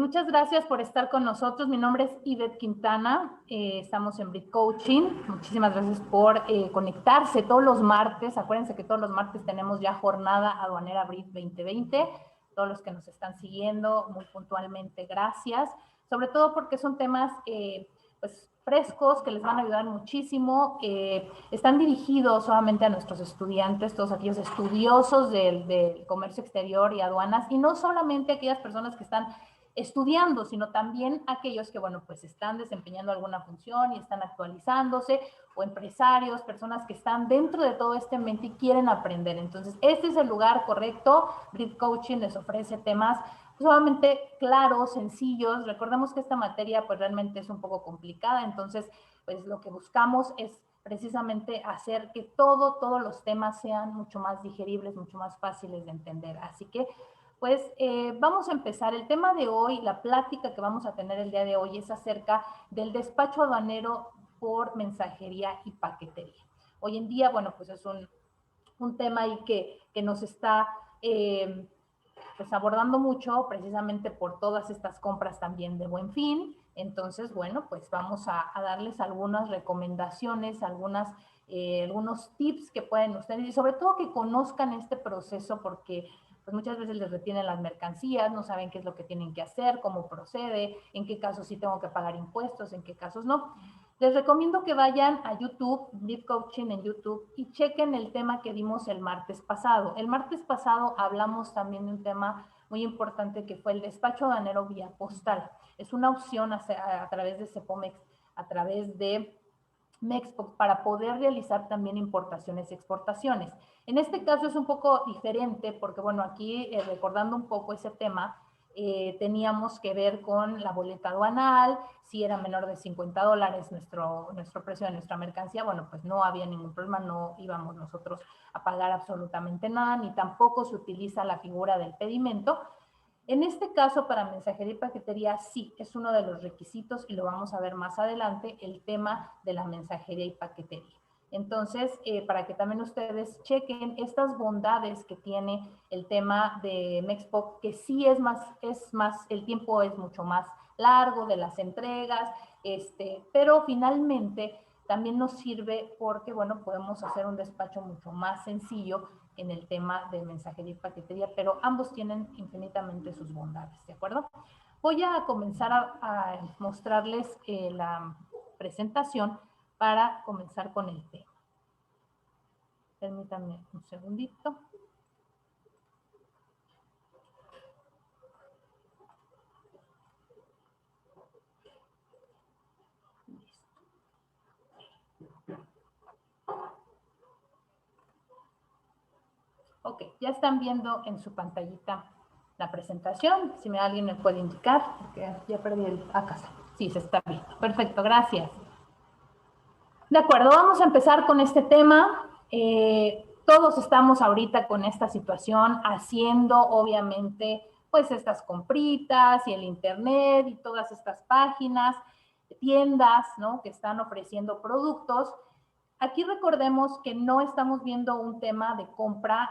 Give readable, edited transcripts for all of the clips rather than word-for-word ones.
muchas gracias por estar con nosotros. Mi nombre es Ivette Quintana, estamos en Brit Coaching. Muchísimas gracias por conectarse todos los martes. Acuérdense que todos los martes tenemos ya jornada aduanera Brit 2020. Todos los que nos están siguiendo muy puntualmente, gracias. Sobre todo porque son temas pues frescos que les van a ayudar muchísimo. Están dirigidos solamente a nuestros estudiantes, todos aquellos estudiosos del comercio exterior y aduanas, y no solamente a aquellas personas que están estudiando, sino también aquellos que, bueno, pues están desempeñando alguna función y están actualizándose, o empresarios, personas que están dentro de todo este ambiente y quieren aprender. Entonces, este es el lugar correcto. Brit Coaching les ofrece temas sumamente claros, sencillos. Recordemos que esta materia pues realmente es un poco complicada, entonces pues lo que buscamos es precisamente hacer que todos los temas sean mucho más digeribles, mucho más fáciles de entender. Así que pues vamos a empezar. El tema de hoy, la plática que vamos a tener el día de hoy es acerca del despacho aduanero por mensajería y paquetería. Hoy en día, bueno, pues es un tema ahí que nos está pues abordando mucho precisamente por todas estas compras también de Buen Fin. Entonces, bueno, pues vamos a darles algunas recomendaciones, algunos tips que pueden ustedes, y sobre todo que conozcan este proceso, porque pues muchas veces les retienen las mercancías, no saben qué es lo que tienen que hacer, cómo procede, en qué casos sí tengo que pagar impuestos, en qué casos no. Les recomiendo que vayan a YouTube, Brit Coaching en YouTube, y chequen el tema que dimos el martes pasado. El martes pasado hablamos también de un tema muy importante que fue el despacho aduanero vía postal. Es una opción a través de Cepomex, a través de Mexpox, para poder realizar también importaciones y exportaciones. En este caso es un poco diferente porque, bueno, aquí recordando un poco ese tema, teníamos que ver con la boleta aduanal. Si era menor de $50 nuestro precio de nuestra mercancía, bueno, pues no había ningún problema, no íbamos nosotros a pagar absolutamente nada, ni tampoco se utiliza la figura del pedimento. En este caso, para mensajería y paquetería, sí, es uno de los requisitos, y lo vamos a ver más adelante, el tema de la mensajería y paquetería. Entonces, para que también ustedes chequen estas bondades que tiene el tema de Mexpox, que sí es más, el tiempo es mucho más largo de las entregas, pero finalmente también nos sirve porque, bueno, podemos hacer un despacho mucho más sencillo en el tema de mensajería y paquetería, pero ambos tienen infinitamente sus bondades, ¿de acuerdo? Voy a comenzar a mostrarles la presentación para comenzar con el tema. Permítanme un segundito. Ok, ya están viendo en su pantallita la presentación. Si alguien me puede indicar, porque ya perdí el... Acá sí, se está viendo. Perfecto, gracias. De acuerdo, vamos a empezar con este tema. Todos estamos ahorita con esta situación haciendo, obviamente, pues estas compritas y el internet y todas estas páginas, tiendas, ¿no?, que están ofreciendo productos. Aquí recordemos que no estamos viendo un tema de compra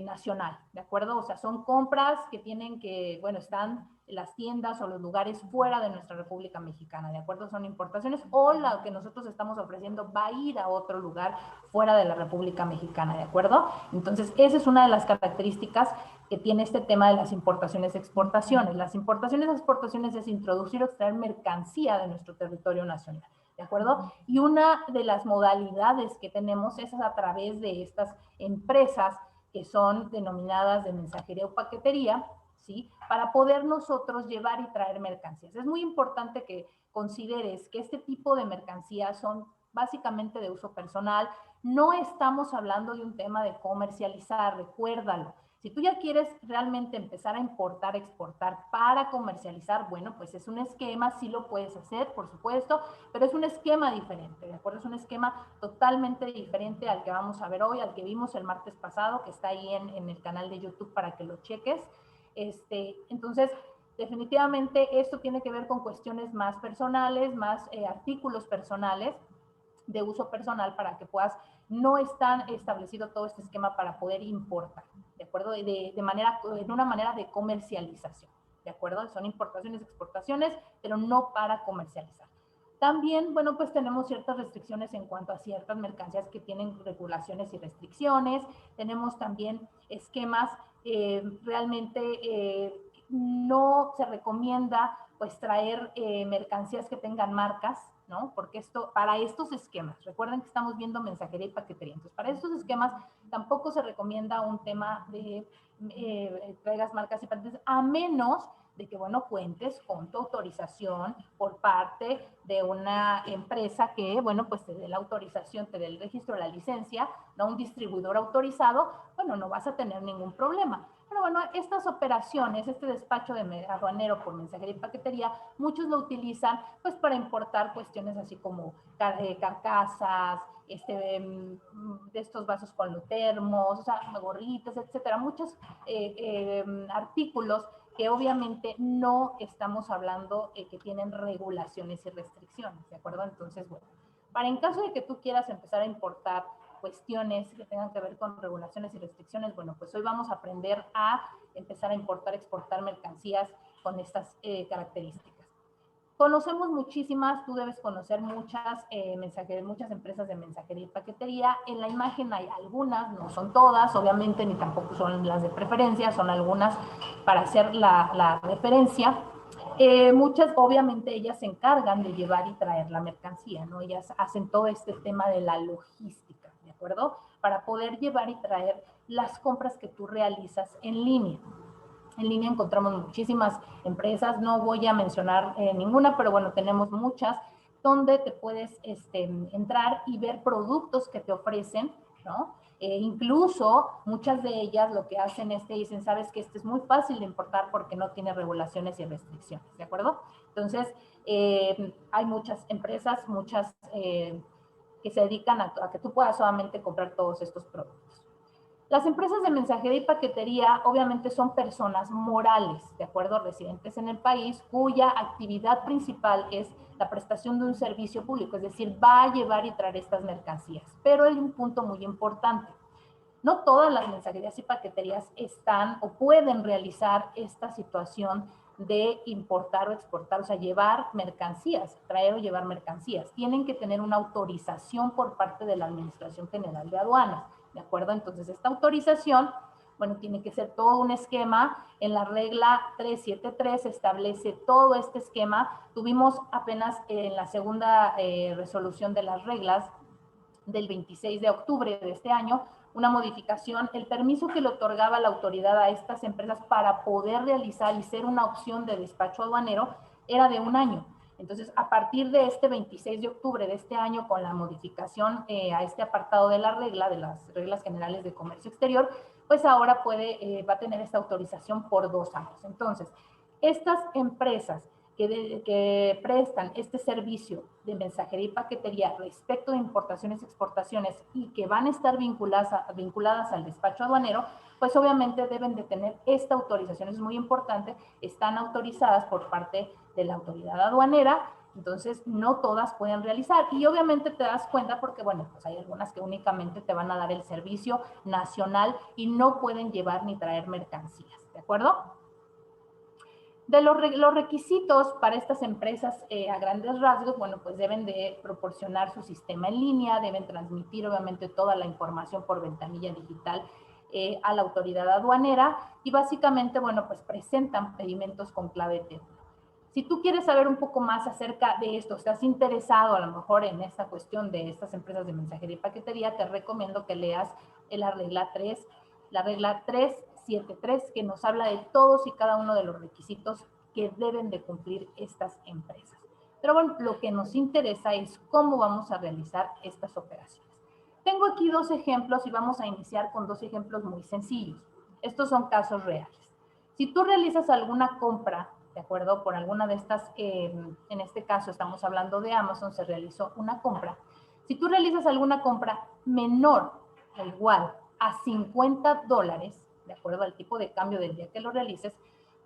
nacional, ¿de acuerdo? O sea, son compras que tienen que, bueno, están las tiendas o los lugares fuera de nuestra República Mexicana, ¿de acuerdo? Son importaciones, o lo que nosotros estamos ofreciendo va a ir a otro lugar fuera de la República Mexicana, ¿de acuerdo? Entonces, esa es una de las características que tiene este tema de las importaciones y exportaciones. Las importaciones y exportaciones es introducir o extraer mercancía de nuestro territorio nacional, ¿de acuerdo? Y una de las modalidades que tenemos es a través de estas empresas que son denominadas de mensajería o paquetería, ¿sí?, para poder nosotros llevar y traer mercancías. Es muy importante que consideres que este tipo de mercancías son básicamente de uso personal. No estamos hablando de un tema de comercializar, recuérdalo. Si tú ya quieres realmente empezar a importar, exportar para comercializar, bueno, pues es un esquema, sí lo puedes hacer, por supuesto, pero es un esquema diferente, ¿de acuerdo? Es un esquema totalmente diferente al que vamos a ver hoy, al que vimos el martes pasado, que está ahí en el canal de YouTube para que lo cheques. Entonces, definitivamente esto tiene que ver con cuestiones más personales, más artículos personales, de uso personal, para que puedas, no está establecido todo este esquema para poder importar, ¿de acuerdo? En una manera de comercialización. ¿de acuerdo? Son importaciones, exportaciones, pero no para comercializar. También, bueno, pues tenemos ciertas restricciones en cuanto a ciertas mercancías que tienen regulaciones y restricciones. Tenemos también esquemas realmente no se recomienda pues traer mercancías que tengan marcas, ¿no? Porque para estos esquemas, recuerden que estamos viendo mensajería y paquetería, entonces para estos esquemas tampoco se recomienda un tema de traigas marcas y patentes, a menos de que, bueno, cuentes con tu autorización por parte de una empresa que, bueno, pues te dé la autorización, te dé el registro, la licencia, no un distribuidor autorizado, bueno, no vas a tener ningún problema. Pero bueno, estas operaciones, este despacho de aduanero por mensajería y paquetería, muchos lo utilizan pues para importar cuestiones así como carcasas, de estos vasos con termos, o sea, gorritas, etcétera, muchos artículos que obviamente no estamos hablando que tienen regulaciones y restricciones, ¿de acuerdo? Entonces, bueno, para en caso de que tú quieras empezar a importar cuestiones que tengan que ver con regulaciones y restricciones, bueno, pues hoy vamos a aprender a empezar a importar, exportar mercancías con estas características. Conocemos muchísimas, tú debes conocer muchas empresas de mensajería y paquetería. En la imagen hay algunas, no son todas, obviamente, ni tampoco son las de preferencia, son algunas para hacer la referencia. Muchas, obviamente, ellas se encargan de llevar y traer la mercancía, ¿no? Ellas hacen todo este tema de la logística, ¿de acuerdo? Para poder llevar y traer las compras que tú realizas en línea. En línea encontramos muchísimas empresas, no voy a mencionar ninguna, pero bueno, tenemos muchas donde te puedes entrar y ver productos que te ofrecen, ¿no? Incluso muchas de ellas lo que hacen es que dicen, sabes que este es muy fácil de importar porque no tiene regulaciones y restricciones, ¿de acuerdo? Entonces, hay muchas empresas, muchas que se dedican a que tú puedas solamente comprar todos estos productos. Las empresas de mensajería y paquetería obviamente son personas morales, de acuerdo, residentes en el país, cuya actividad principal es la prestación de un servicio público, es decir, va a llevar y traer estas mercancías. Pero hay un punto muy importante. No todas las mensajerías y paqueterías están o pueden realizar esta situación de importar o exportar, o sea, llevar mercancías, traer o llevar mercancías. Tienen que tener una autorización por parte de la Administración General de Aduanas, ¿de acuerdo? Entonces, esta autorización, bueno, tiene que ser todo un esquema. En la regla 373 establece todo este esquema. Tuvimos apenas en la segunda resolución de las reglas del 26 de octubre de este año, una modificación, el permiso que le otorgaba la autoridad a estas empresas para poder realizar y ser una opción de despacho aduanero era de 1 año. Entonces, a partir de este 26 de octubre de este año, con la modificación a este apartado de la regla, de las reglas generales de comercio exterior, pues ahora va a tener esta autorización por 2 años. Entonces, estas empresas que prestan este servicio de mensajería y paquetería respecto de importaciones y exportaciones y que van a estar vinculadas al despacho aduanero, pues obviamente deben de tener esta autorización. Es muy importante, están autorizadas por parte de la autoridad aduanera, entonces no todas pueden realizar. Y obviamente te das cuenta porque, bueno, pues hay algunas que únicamente te van a dar el servicio nacional y no pueden llevar ni traer mercancías, ¿de acuerdo? De los requisitos para estas empresas a grandes rasgos, bueno, pues deben de proporcionar su sistema en línea, deben transmitir obviamente toda la información por ventanilla digital a la autoridad aduanera y básicamente, bueno, pues presentan pedimentos con clave TED. Si tú quieres saber un poco más acerca de esto, estás interesado a lo mejor en esta cuestión de estas empresas de mensajería y paquetería, te recomiendo que leas la regla 373, que nos habla de todos y cada uno de los requisitos que deben de cumplir estas empresas. Pero bueno, lo que nos interesa es cómo vamos a realizar estas operaciones. Tengo aquí 2 ejemplos y vamos a iniciar con 2 ejemplos muy sencillos. Estos son casos reales. Si tú realizas alguna compra, ¿de acuerdo? Por alguna de estas, en este caso estamos hablando de Amazon, se realizó una compra. Si tú realizas alguna compra menor o igual a $50, de acuerdo al tipo de cambio del día que lo realices,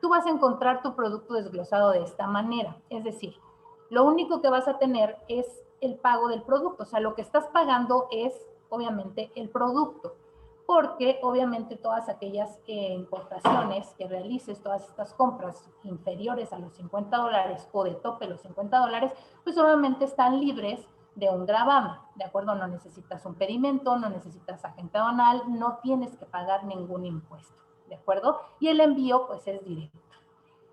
tú vas a encontrar tu producto desglosado de esta manera. Es decir, lo único que vas a tener es el pago del producto. O sea, lo que estás pagando es, obviamente, el producto. porque obviamente todas aquellas importaciones que realices, todas estas compras inferiores a los $50 o de tope los $50, pues obviamente están libres de un gravamen, ¿de acuerdo? No necesitas un pedimento, no necesitas agente aduanal, no tienes que pagar ningún impuesto, ¿de acuerdo? Y el envío pues es directo.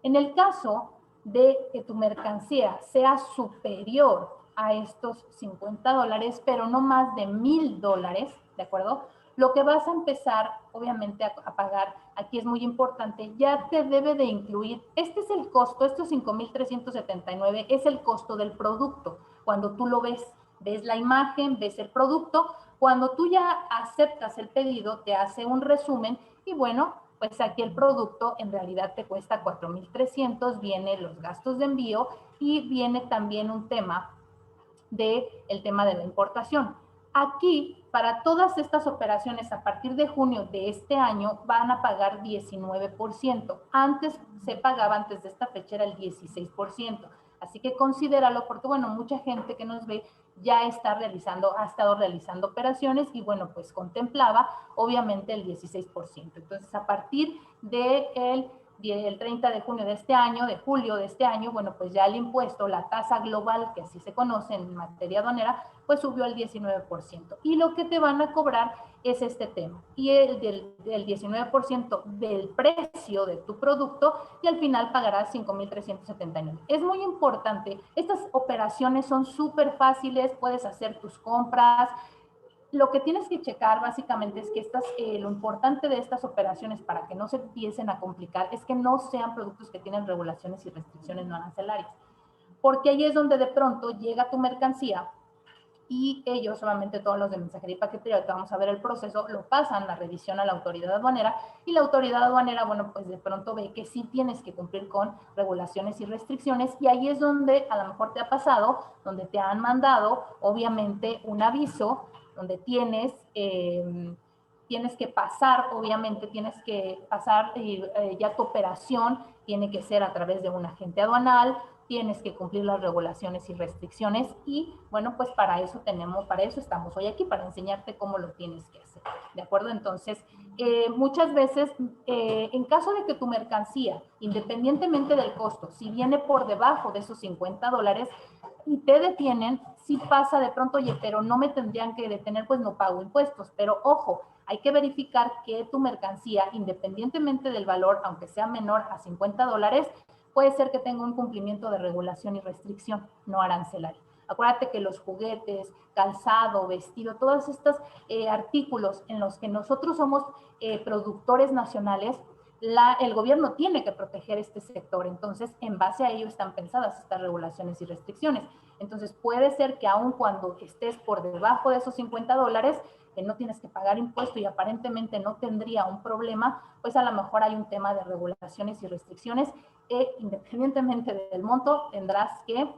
En el caso de que tu mercancía sea superior a estos $50, pero no más de $1,000, ¿de acuerdo? Lo que vas a empezar, obviamente, a pagar, aquí es muy importante, ya te debe de incluir, este es el costo, estos 5,379 es el costo del producto. Cuando tú lo ves, ves la imagen, ves el producto, cuando tú ya aceptas el pedido, te hace un resumen y bueno, pues aquí el producto en realidad te cuesta 4,300, viene los gastos de envío y viene también un tema el tema de la importación. Aquí, para todas estas operaciones, a partir de junio de este año, van a pagar 19%. Antes se pagaba, antes de esta fecha, era el 16%. Así que considéralo porque, bueno, mucha gente que nos ve ya ha estado realizando operaciones y, bueno, pues contemplaba, obviamente, el 16%. Entonces, a partir del 30 de junio de este año, de julio de este año, bueno, pues ya el impuesto, la tasa global, que así se conoce en materia aduanera, pues subió al 19%. Y lo que te van a cobrar es este tema. Y el del 19% del precio de tu producto y al final pagarás 5,379. Es muy importante. Estas operaciones son súper fáciles, puedes hacer tus compras. Lo que tienes que checar básicamente es que lo importante de estas operaciones para que no se empiecen a complicar es que no sean productos que tienen regulaciones y restricciones no arancelarias, porque ahí es donde de pronto llega tu mercancía y ellos, solamente todos los de mensajería y paquetería, ahorita vamos a ver el proceso, lo pasan la revisión a la autoridad aduanera y la autoridad aduanera, bueno, pues de pronto ve que sí tienes que cumplir con regulaciones y restricciones y ahí es donde a lo mejor te ha pasado, donde te han mandado obviamente un aviso, donde tienes que pasar, obviamente tienes que pasar, ya tu operación tiene que ser a través de un agente aduanal, tienes que cumplir las regulaciones y restricciones y bueno, pues para eso estamos hoy aquí, para enseñarte cómo lo tienes que hacer, ¿de acuerdo? Entonces, muchas veces, en caso de que tu mercancía, independientemente del costo, si viene por debajo de esos $50 y te detienen, si pasa de pronto, oye, pero no me tendrían que detener, pues no pago impuestos, pero ojo, hay que verificar que tu mercancía, independientemente del valor, aunque sea menor a $50, puede ser que tenga un cumplimiento de regulación y restricción no arancelaria. Acuérdate que los juguetes, calzado, vestido, todos estos artículos en los que nosotros somos productores nacionales, el gobierno tiene que proteger este sector. Entonces, en base a ello están pensadas estas regulaciones y restricciones. Entonces, puede ser que aun cuando estés por debajo de esos $50, que no tienes que pagar impuesto y aparentemente no tendría un problema, pues a lo mejor hay un tema de regulaciones y restricciones e independientemente del monto tendrás que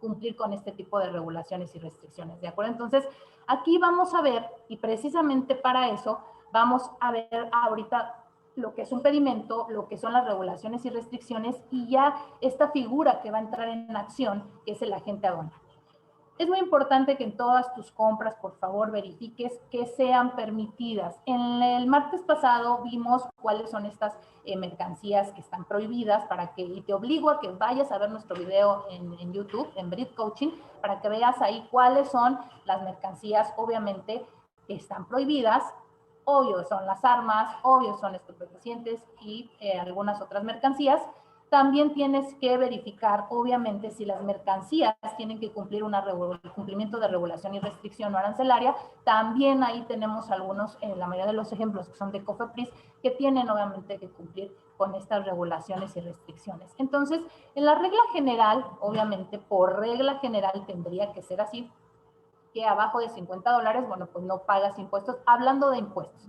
cumplir con este tipo de regulaciones y restricciones, ¿de acuerdo? Entonces, aquí vamos a ver, y precisamente para eso, vamos a ver ahorita lo que es un pedimento, lo que son las regulaciones y restricciones, y ya esta figura que va a entrar en acción, que es el agente aduanal. Es muy importante que en todas tus compras, por favor, verifiques que sean permitidas. En el martes pasado vimos cuáles son estas mercancías que están prohibidas y te obligo a que vayas a ver nuestro video en YouTube, en Brit Coaching, para que veas ahí cuáles son las mercancías, obviamente, que están prohibidas. Obvio son las armas, obvio son estupefacientes y algunas otras mercancías. También tienes que verificar, obviamente, si las mercancías tienen que cumplir un cumplimiento de regulación y restricción no arancelaria. También ahí tenemos algunos, la mayoría de los ejemplos que son de COFEPRIS, que tienen obviamente que cumplir con estas regulaciones y restricciones. Entonces, en la regla general, obviamente, por regla general tendría que ser así, que abajo de $50, bueno, pues no pagas impuestos. Hablando de impuestos,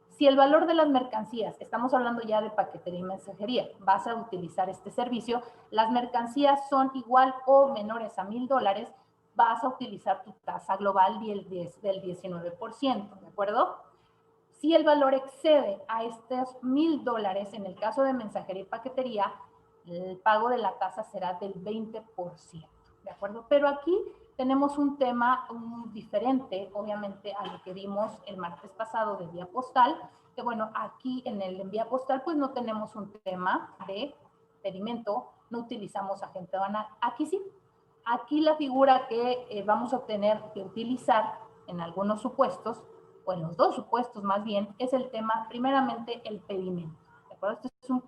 si el valor de las mercancías, estamos hablando ya de paquetería y mensajería, vas a utilizar este servicio, las mercancías son igual o menores a $1,000, vas a utilizar tu tasa global del 19%, ¿de acuerdo? Si el valor excede a estos $1,000, en el caso de mensajería y paquetería, el pago de la tasa será del 20%, ¿de acuerdo? Pero aquí tenemos un tema diferente, obviamente, a lo que vimos el martes pasado de vía postal, que bueno, aquí en el vía postal pues no tenemos un tema de pedimento, no utilizamos agente aduanal. Aquí sí, aquí la figura que vamos a tener que utilizar en algunos supuestos, o en los dos supuestos más bien, es el tema, primeramente, el pedimento. ¿De acuerdo?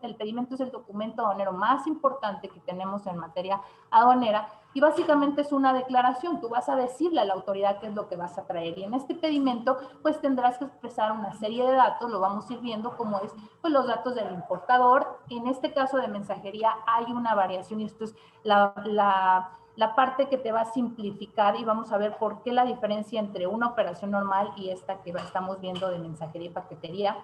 El pedimento es el documento aduanero más importante que tenemos en materia aduanera y básicamente es una declaración. Tú vas a decirle a la autoridad qué es lo que vas a traer y en este pedimento pues tendrás que expresar una serie de datos, lo vamos a ir viendo como es pues los datos del importador. En este caso de mensajería hay una variación y esto es la parte que te va a simplificar y vamos a ver por qué la diferencia entre una operación normal y esta que estamos viendo de mensajería y paquetería.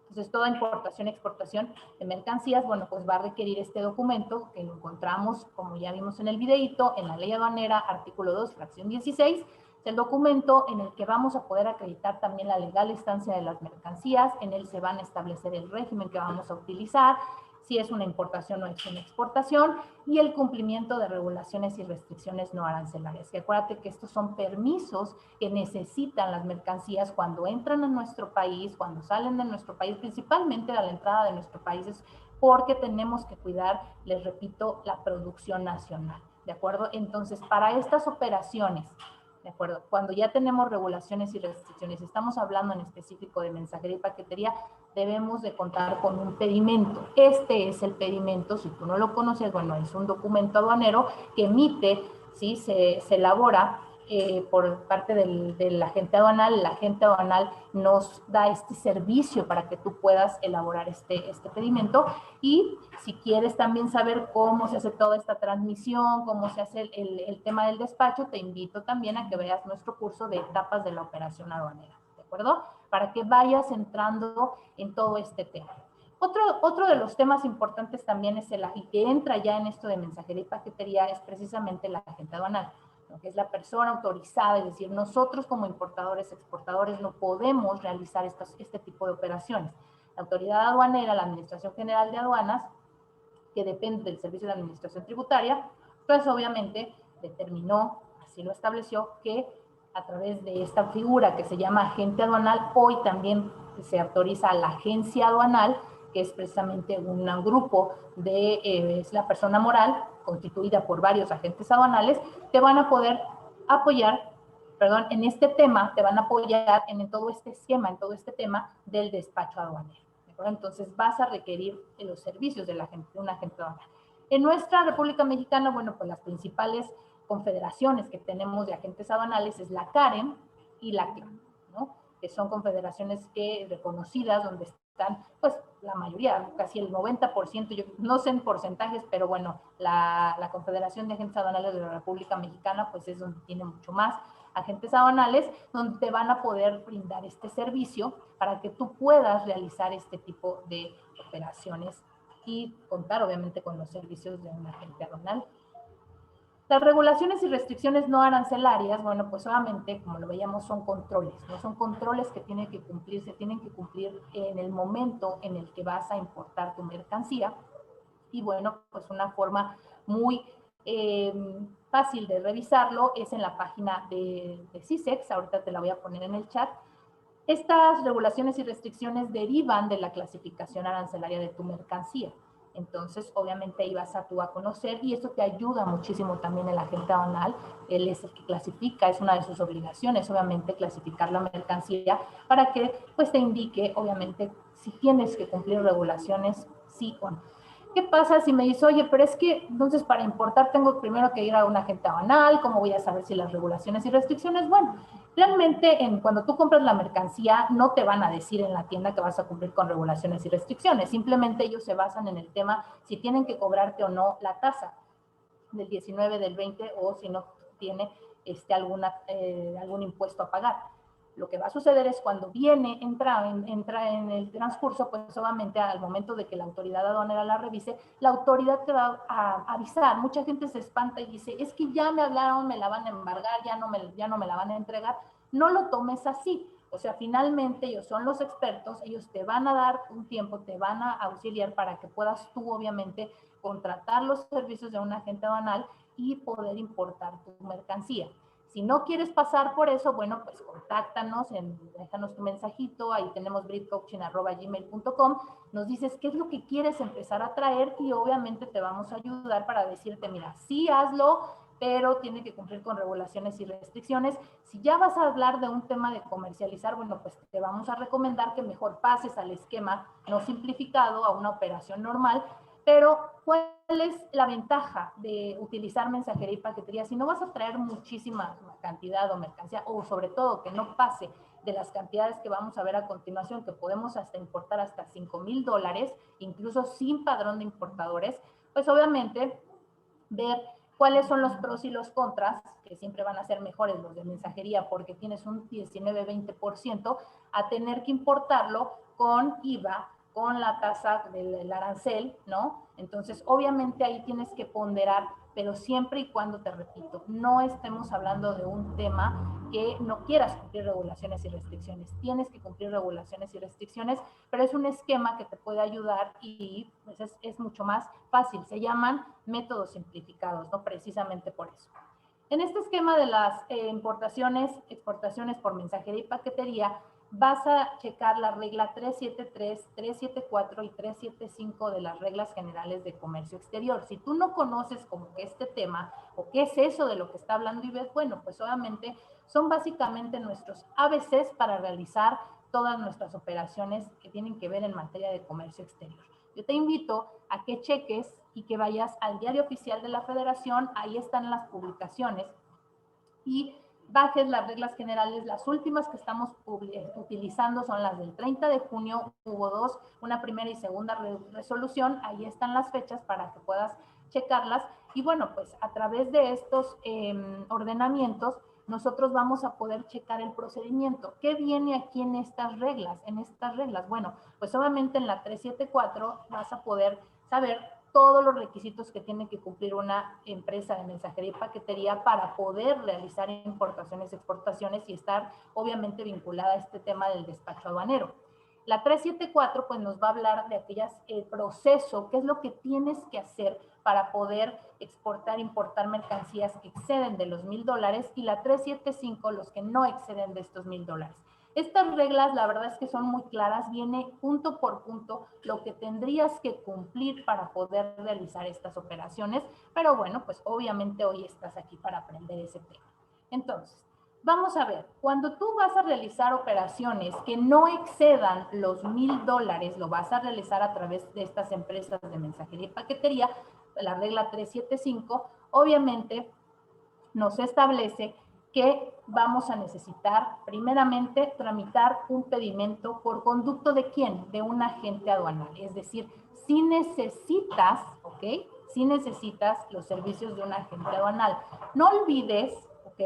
Entonces, toda importación y exportación de mercancías, bueno, pues va a requerir este documento que lo encontramos, como ya vimos en el videíto, en la ley aduanera, artículo 2, fracción 16. Es el documento en el que vamos a poder acreditar también la legal estancia de las mercancías. En él se van a establecer el régimen que vamos a utilizar, si es una importación o es una exportación, y el cumplimiento de regulaciones y restricciones no arancelarias. Y acuérdate que estos son permisos que necesitan las mercancías cuando entran a nuestro país, cuando salen de nuestro país, principalmente a la entrada de nuestro país, es porque tenemos que cuidar, les repito, la producción nacional. ¿De acuerdo? Entonces, para estas operaciones, ¿de acuerdo? Cuando ya tenemos regulaciones y restricciones, estamos hablando en específico de mensajería y paquetería, debemos de contar con un pedimento. Este es el pedimento, si tú no lo conoces, bueno, es un documento aduanero que emite, ¿sí? Se elabora por parte del agente aduanal. El agente aduanal nos da este servicio para que tú puedas elaborar este pedimento y si quieres también saber cómo se hace toda esta transmisión, cómo se hace el tema del despacho, te invito también a que veas nuestro curso de etapas de la operación aduanera, ¿de acuerdo? Para que vayas entrando en todo este tema. Otro de los temas importantes también es y que entra ya en esto de mensajería y paquetería es precisamente el agente aduanal, ¿no? Que es la persona autorizada, es decir, nosotros como importadores, exportadores no podemos realizar este tipo de operaciones. La autoridad aduanera, la Administración General de Aduanas, que depende del Servicio de Administración Tributaria, pues obviamente determinó, así lo estableció, que a través de esta figura que se llama agente aduanal, hoy también se autoriza a la agencia aduanal, que es precisamente un grupo es la persona moral constituida por varios agentes aduanales, te van a poder apoyar, perdón, en este tema, te van a apoyar en todo este esquema, en todo este tema del despacho aduanero. Entonces vas a requerir los servicios de un agente aduanal. En nuestra República Mexicana, bueno, pues las principales confederaciones que tenemos de agentes aduanales es la CAREM y la CLAM, ¿no? Que son confederaciones reconocidas donde están, pues la mayoría, casi el 90%, yo no sé en porcentajes, pero bueno, la Confederación de Agentes Aduanales de la República Mexicana, pues es donde tiene mucho más agentes aduanales, donde te van a poder brindar este servicio para que tú puedas realizar este tipo de operaciones y contar obviamente con los servicios de un agente aduanal. Las regulaciones y restricciones no arancelarias, bueno, pues obviamente, como lo veíamos, son controles, ¿no? Son controles que tienen que cumplir en el momento en el que vas a importar tu mercancía. Y bueno, pues una forma muy fácil de revisarlo es en la página de CISEX, ahorita te la voy a poner en el chat. Estas regulaciones y restricciones derivan de la clasificación arancelaria de tu mercancía. Entonces, obviamente ahí vas a tú a conocer y eso te ayuda muchísimo también el agente aduanal. Él es el que clasifica, es una de sus obligaciones, obviamente, clasificar la mercancía para que pues te indique, obviamente, si tienes que cumplir regulaciones, sí o no. ¿Qué pasa si me dices, oye, pero es que entonces para importar tengo primero que ir a un agente aduanal? ¿Cómo voy a saber si las regulaciones y restricciones? Bueno, realmente cuando tú compras la mercancía no te van a decir en la tienda que vas a cumplir con regulaciones y restricciones, simplemente ellos se basan en el tema si tienen que cobrarte o no la tasa del 19, del 20 o si no tiene algún impuesto a pagar. Lo que va a suceder es cuando entra en el transcurso, pues obviamente al momento de que la autoridad aduanera la revise, la autoridad te va a avisar. Mucha gente se espanta y dice, es que ya me hablaron, me la van a embargar, ya no me la van a entregar. No lo tomes así. O sea, finalmente ellos son los expertos, ellos te van a dar un tiempo, te van a auxiliar para que puedas tú, obviamente, contratar los servicios de un agente aduanal y poder importar tu mercancía. Si no quieres pasar por eso, bueno, pues contáctanos, déjanos tu mensajito, ahí tenemos britcoaching@gmail.com, nos dices qué es lo que quieres empezar a traer y obviamente te vamos a ayudar para decirte, mira, sí hazlo, pero tiene que cumplir con regulaciones y restricciones. Si ya vas a hablar de un tema de comercializar, bueno, pues te vamos a recomendar que mejor pases al esquema no simplificado, a una operación normal. Pero, ¿cuál es la ventaja de utilizar mensajería y paquetería? Si no vas a traer muchísima cantidad o mercancía, o sobre todo que no pase de las cantidades que vamos a ver a continuación, que podemos hasta importar hasta $5,000, incluso sin padrón de importadores, pues obviamente ver cuáles son los pros y los contras, que siempre van a ser mejores los de mensajería porque tienes un 19-20%, a tener que importarlo con IVA, con la tasa del arancel, ¿no? Entonces, obviamente ahí tienes que ponderar, pero siempre y cuando, te repito, no estemos hablando de un tema que no quieras cumplir regulaciones y restricciones. Tienes que cumplir regulaciones y restricciones, pero es un esquema que te puede ayudar y pues es mucho más fácil. Se llaman métodos simplificados, ¿no? Precisamente por eso. En este esquema de las importaciones, exportaciones por mensajería y paquetería, vas a checar la regla 373, 374 y 375 de las reglas generales de comercio exterior. Si tú no conoces como que este tema o qué es eso de lo que está hablando Ivette, bueno, pues obviamente son básicamente nuestros ABCs para realizar todas nuestras operaciones que tienen que ver en materia de comercio exterior. Yo te invito a que cheques y que vayas al diario oficial de la Federación, ahí están las publicaciones, y bajes las reglas generales. Las últimas que estamos utilizando son las del 30 de junio, hubo dos, una primera y segunda resolución, ahí están las fechas para que puedas checarlas, y bueno, pues a través de estos ordenamientos, nosotros vamos a poder checar el procedimiento. ¿Qué viene aquí en estas reglas? Bueno, pues obviamente en la 374 vas a poder saber todos los requisitos que tiene que cumplir una empresa de mensajería y paquetería para poder realizar importaciones, exportaciones y estar obviamente vinculada a este tema del despacho aduanero. La 374 pues nos va a hablar de el proceso, qué es lo que tienes que hacer para poder exportar, importar mercancías que exceden de los $1,000, y la 375 los que no exceden de estos $1,000. Estas reglas, la verdad es que son muy claras, viene punto por punto lo que tendrías que cumplir para poder realizar estas operaciones, pero bueno, pues obviamente hoy estás aquí para aprender ese tema. Entonces, vamos a ver, cuando tú vas a realizar operaciones que no excedan los $1,000, lo vas a realizar a través de estas empresas de mensajería y paquetería, la regla 375, obviamente nos establece que vamos a necesitar primeramente tramitar un pedimento por conducto de ¿quién? De un agente aduanal. Es decir, si necesitas, ¿ok? Si necesitas los servicios de un agente aduanal. No olvides, ¿ok?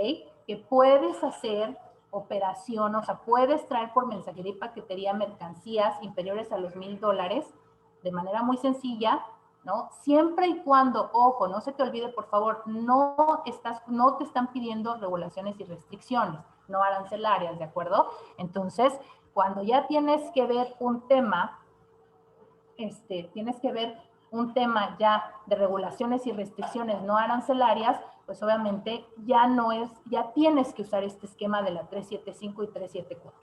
Que puedes hacer operación, o sea, puedes traer por mensajería y paquetería mercancías inferiores a los $1,000 de manera muy sencilla, ¿no? Siempre y cuando, ojo, no se te olvide, por favor, no te están pidiendo regulaciones y restricciones, no arancelarias, ¿de acuerdo? Entonces, cuando ya tienes que ver un tema, ya de regulaciones y restricciones no arancelarias, pues obviamente ya tienes que usar este esquema de la 375 y 374.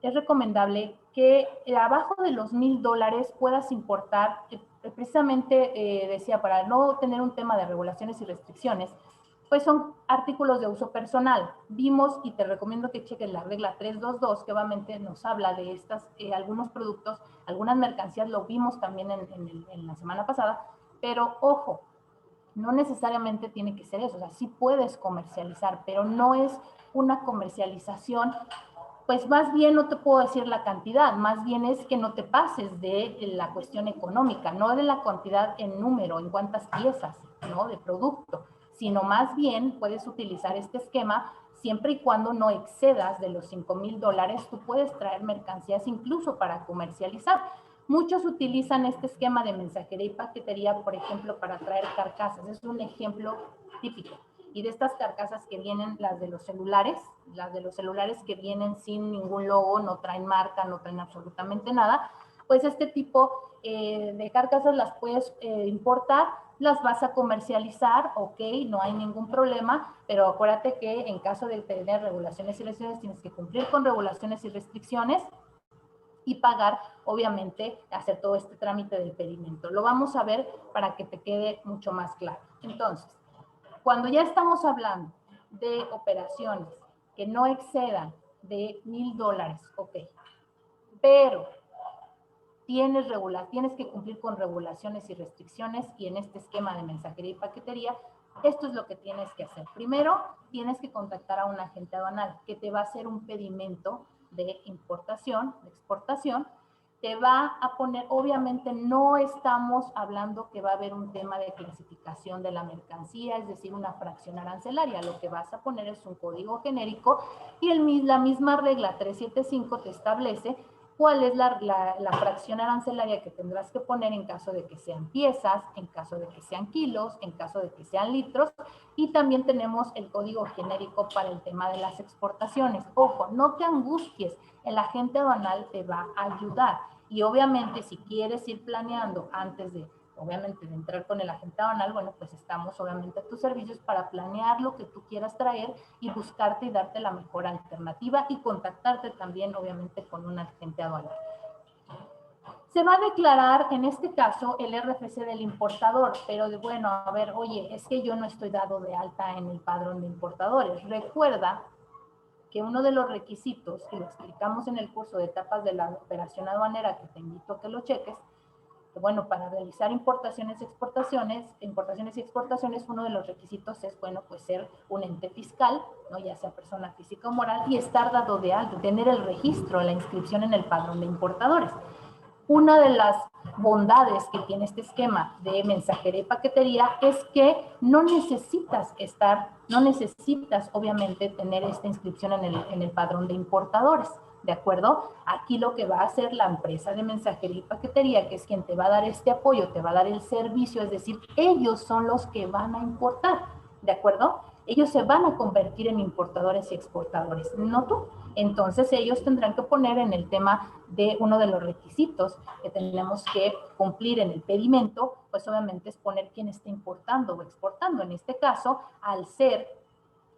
Es recomendable que abajo de los $1,000 puedas importar, precisamente decía, para no tener un tema de regulaciones y restricciones, pues son artículos de uso personal. Vimos, y te recomiendo que cheques la regla 322, que obviamente nos habla de algunos productos, algunas mercancías, lo vimos también en la semana pasada, pero ojo, no necesariamente tiene que ser eso, o sea, sí puedes comercializar, pero no es una comercialización, pues más bien no te puedo decir la cantidad, más bien es que no te pases de la cuestión económica, no de la cantidad en número, en cuántas piezas, ¿no? De producto, sino más bien puedes utilizar este esquema siempre y cuando no excedas de los $5,000, tú puedes traer mercancías incluso para comercializar. Muchos utilizan este esquema de mensajería y paquetería, por ejemplo, para traer carcasas. Es un ejemplo típico. Y de estas carcasas que vienen, las de los celulares que vienen sin ningún logo, no traen marca, no traen absolutamente nada, pues este tipo de carcasas las puedes importar, las vas a comercializar, ok, no hay ningún problema, pero acuérdate que en caso de tener regulaciones y restricciones tienes que cumplir con regulaciones y restricciones y pagar, obviamente, hacer todo este trámite del pedimento. Lo vamos a ver para que te quede mucho más claro. Entonces, cuando ya estamos hablando de operaciones que no excedan de $1,000, ok, pero tienes que cumplir con regulaciones y restricciones y en este esquema de mensajería y paquetería, esto es lo que tienes que hacer. Primero, tienes que contactar a un agente aduanal que te va a hacer un pedimento de importación, de exportación, te va a poner, obviamente no estamos hablando que va a haber un tema de clasificación de la mercancía, es decir, una fracción arancelaria, lo que vas a poner es un código genérico y la misma regla 375 te establece cuál es la fracción arancelaria que tendrás que poner en caso de que sean piezas, en caso de que sean kilos, en caso de que sean litros, y también tenemos el código genérico para el tema de las exportaciones. Ojo, no te angusties, el agente aduanal te va a ayudar, y obviamente si quieres ir planeando antes de, obviamente, de entrar con el agente aduanal, bueno, pues estamos obviamente a tus servicios para planear lo que tú quieras traer y buscarte y darte la mejor alternativa y contactarte también, obviamente, con un agente aduanal. Se va a declarar, en este caso, el RFC del importador, pero bueno, a ver, oye, es que yo no estoy dado de alta en el padrón de importadores. Recuerda que uno de los requisitos, y lo explicamos en el curso de etapas de la operación aduanera, que te invito a que lo cheques, que bueno, para realizar importaciones y exportaciones, uno de los requisitos es, bueno, pues ser un ente fiscal, ¿no? Ya sea persona física o moral, y estar dado de alta, tener el registro, la inscripción en el padrón de importadores. Una de las bondades que tiene este esquema de mensajería y paquetería es que no necesitas obviamente tener esta inscripción en el padrón de importadores, ¿de acuerdo? Aquí lo que va a hacer la empresa de mensajería y paquetería, que es quien te va a dar este apoyo, te va a dar el servicio, es decir, ellos son los que van a importar, ¿de acuerdo? Ellos se van a convertir en importadores y exportadores, no tú. Entonces ellos tendrán que poner en el tema de uno de los requisitos que tenemos que cumplir en el pedimento, pues obviamente es poner quién está importando o exportando. En este caso, al ser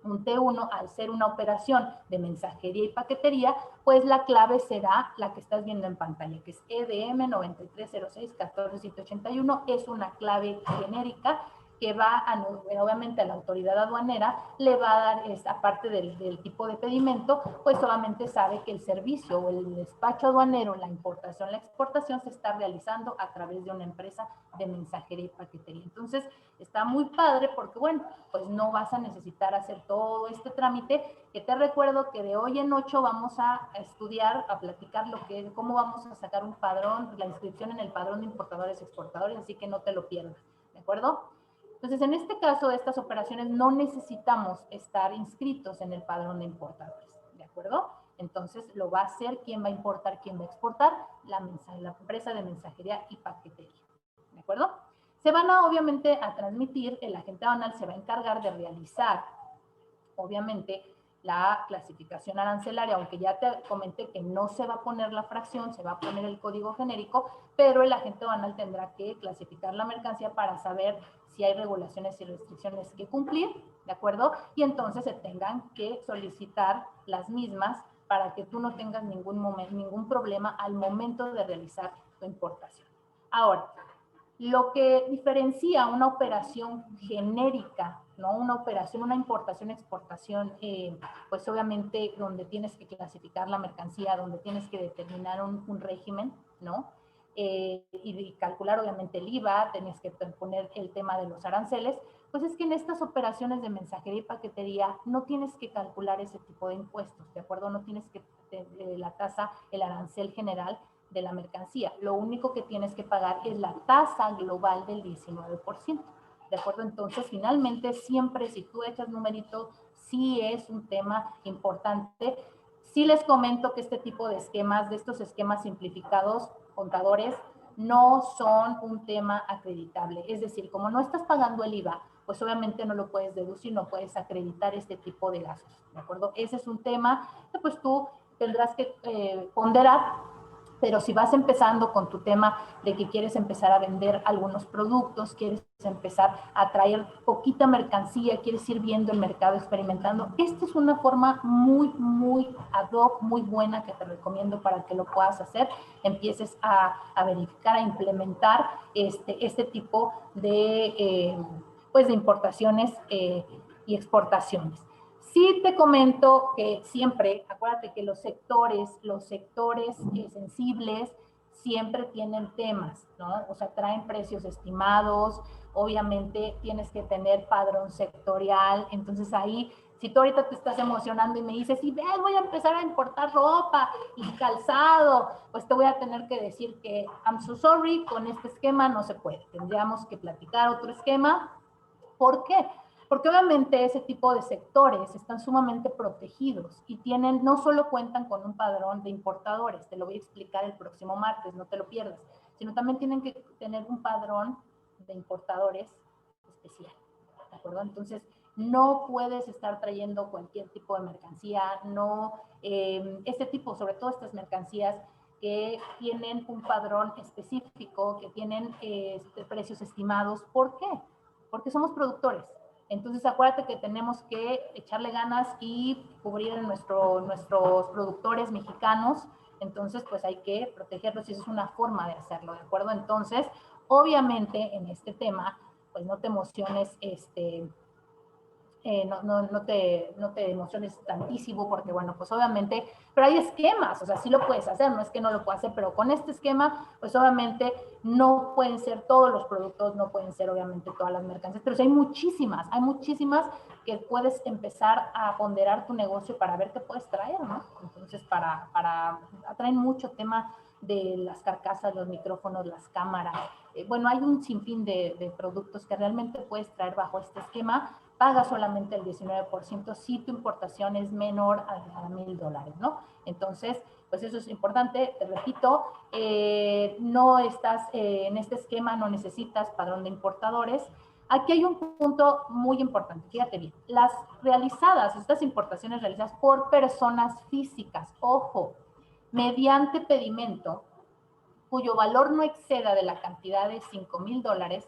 un T1, al ser una operación de mensajería y paquetería, pues la clave será la que estás viendo en pantalla, que es EDM 9306-14781, es una clave genérica que va a, obviamente a la autoridad aduanera, le va a dar, aparte del tipo de pedimento, pues solamente sabe que el servicio o el despacho aduanero, la importación, la exportación se está realizando a través de una empresa de mensajería y paquetería. Entonces, está muy padre porque, bueno, pues no vas a necesitar hacer todo este trámite, que te recuerdo que de hoy en 8 vamos a estudiar, a platicar cómo vamos a sacar un padrón, la inscripción en el padrón de importadores y exportadores, así que no te lo pierdas, ¿de acuerdo? Entonces, en este caso de estas operaciones no necesitamos estar inscritos en el padrón de importadores, ¿de acuerdo? Entonces, lo va a hacer quién va a importar, quién va a exportar, la empresa de mensajería y paquetería, ¿de acuerdo? Se van a, obviamente, a transmitir, el agente aduanal se va a encargar de realizar, obviamente, la clasificación arancelaria, aunque ya te comenté que no se va a poner la fracción, se va a poner el código genérico, pero el agente aduanal tendrá que clasificar la mercancía para saber si hay regulaciones y restricciones que cumplir, ¿de acuerdo? Y entonces se tengan que solicitar las mismas para que tú no tengas ningún problema al momento de realizar tu importación. Ahora, lo que diferencia una operación genérica, ¿no? Una importación, exportación, pues obviamente donde tienes que clasificar la mercancía, donde tienes que determinar un régimen, ¿no? Y calcular obviamente el IVA, tienes que poner el tema de los aranceles, pues es que en estas operaciones de mensajería y paquetería no tienes que calcular ese tipo de impuestos, ¿de acuerdo? No tienes que la tasa, el arancel general de la mercancía. Lo único que tienes que pagar es la tasa global del 19%. ¿De acuerdo? Entonces, finalmente, siempre si tú echas numerito, sí es un tema importante. Sí les comento que este tipo de esquemas, de estos esquemas simplificados, contadores, no son un tema acreditable. Es decir, como no estás pagando el IVA, pues obviamente no lo puedes deducir, no puedes acreditar este tipo de gastos. ¿De acuerdo? Ese es un tema que pues tú tendrás que ponderar Pero si vas empezando con tu tema de que quieres empezar a vender algunos productos, quieres empezar a traer poquita mercancía, quieres ir viendo el mercado, experimentando, esta es una forma muy ad hoc, muy buena que te recomiendo para que lo puedas hacer. Empieces a verificar, a implementar este tipo de, pues de importaciones y exportaciones. Sí te comento que siempre, acuérdate que los sectores sensibles siempre tienen temas, ¿no? O sea, traen precios estimados, obviamente tienes que tener padrón sectorial, entonces ahí, si tú ahorita te estás emocionando y me dices, y ves, voy a empezar a importar ropa y calzado, pues te voy a tener que decir que I'm so sorry, con este esquema no se puede, tendríamos que platicar otro esquema. ¿Por qué? Porque obviamente ese tipo de sectores están sumamente protegidos y tienen, no solo cuentan con un padrón de importadores, te lo voy a explicar el próximo martes, no te lo pierdas, sino también tienen que tener un padrón de importadores especial, ¿de acuerdo? Entonces, no puedes estar trayendo cualquier tipo de mercancía, no, este tipo, sobre todo estas mercancías que tienen un padrón específico, que tienen precios estimados. ¿Por qué? Porque somos productores. Entonces, acuérdate que tenemos que echarle ganas y cubrir a nuestros productores mexicanos. Entonces, pues hay que protegerlos y eso es una forma de hacerlo, ¿de acuerdo? Entonces, obviamente, en este tema, pues no te emociones, no te emociones tantísimo porque, bueno, pues obviamente, pero hay esquemas, o sea, sí lo puedes hacer, no es que no lo puedas hacer, pero con este esquema, pues obviamente no pueden ser todos los productos, no pueden ser obviamente todas las mercancías, pero sí hay muchísimas que puedes empezar a ponderar tu negocio para ver qué puedes traer, ¿no? Entonces, atraen mucho tema de las carcasas, los micrófonos, las cámaras. Bueno, hay un sinfín de productos que realmente puedes traer bajo este esquema. Paga solamente el 19% si tu importación es menor a $1,000, ¿no? Entonces, pues eso es importante, te repito, no estás en este esquema, no necesitas padrón de importadores. Aquí hay un punto muy importante, fíjate bien, estas importaciones realizadas por personas físicas, ojo, mediante pedimento, cuyo valor no exceda de la cantidad de $5,000,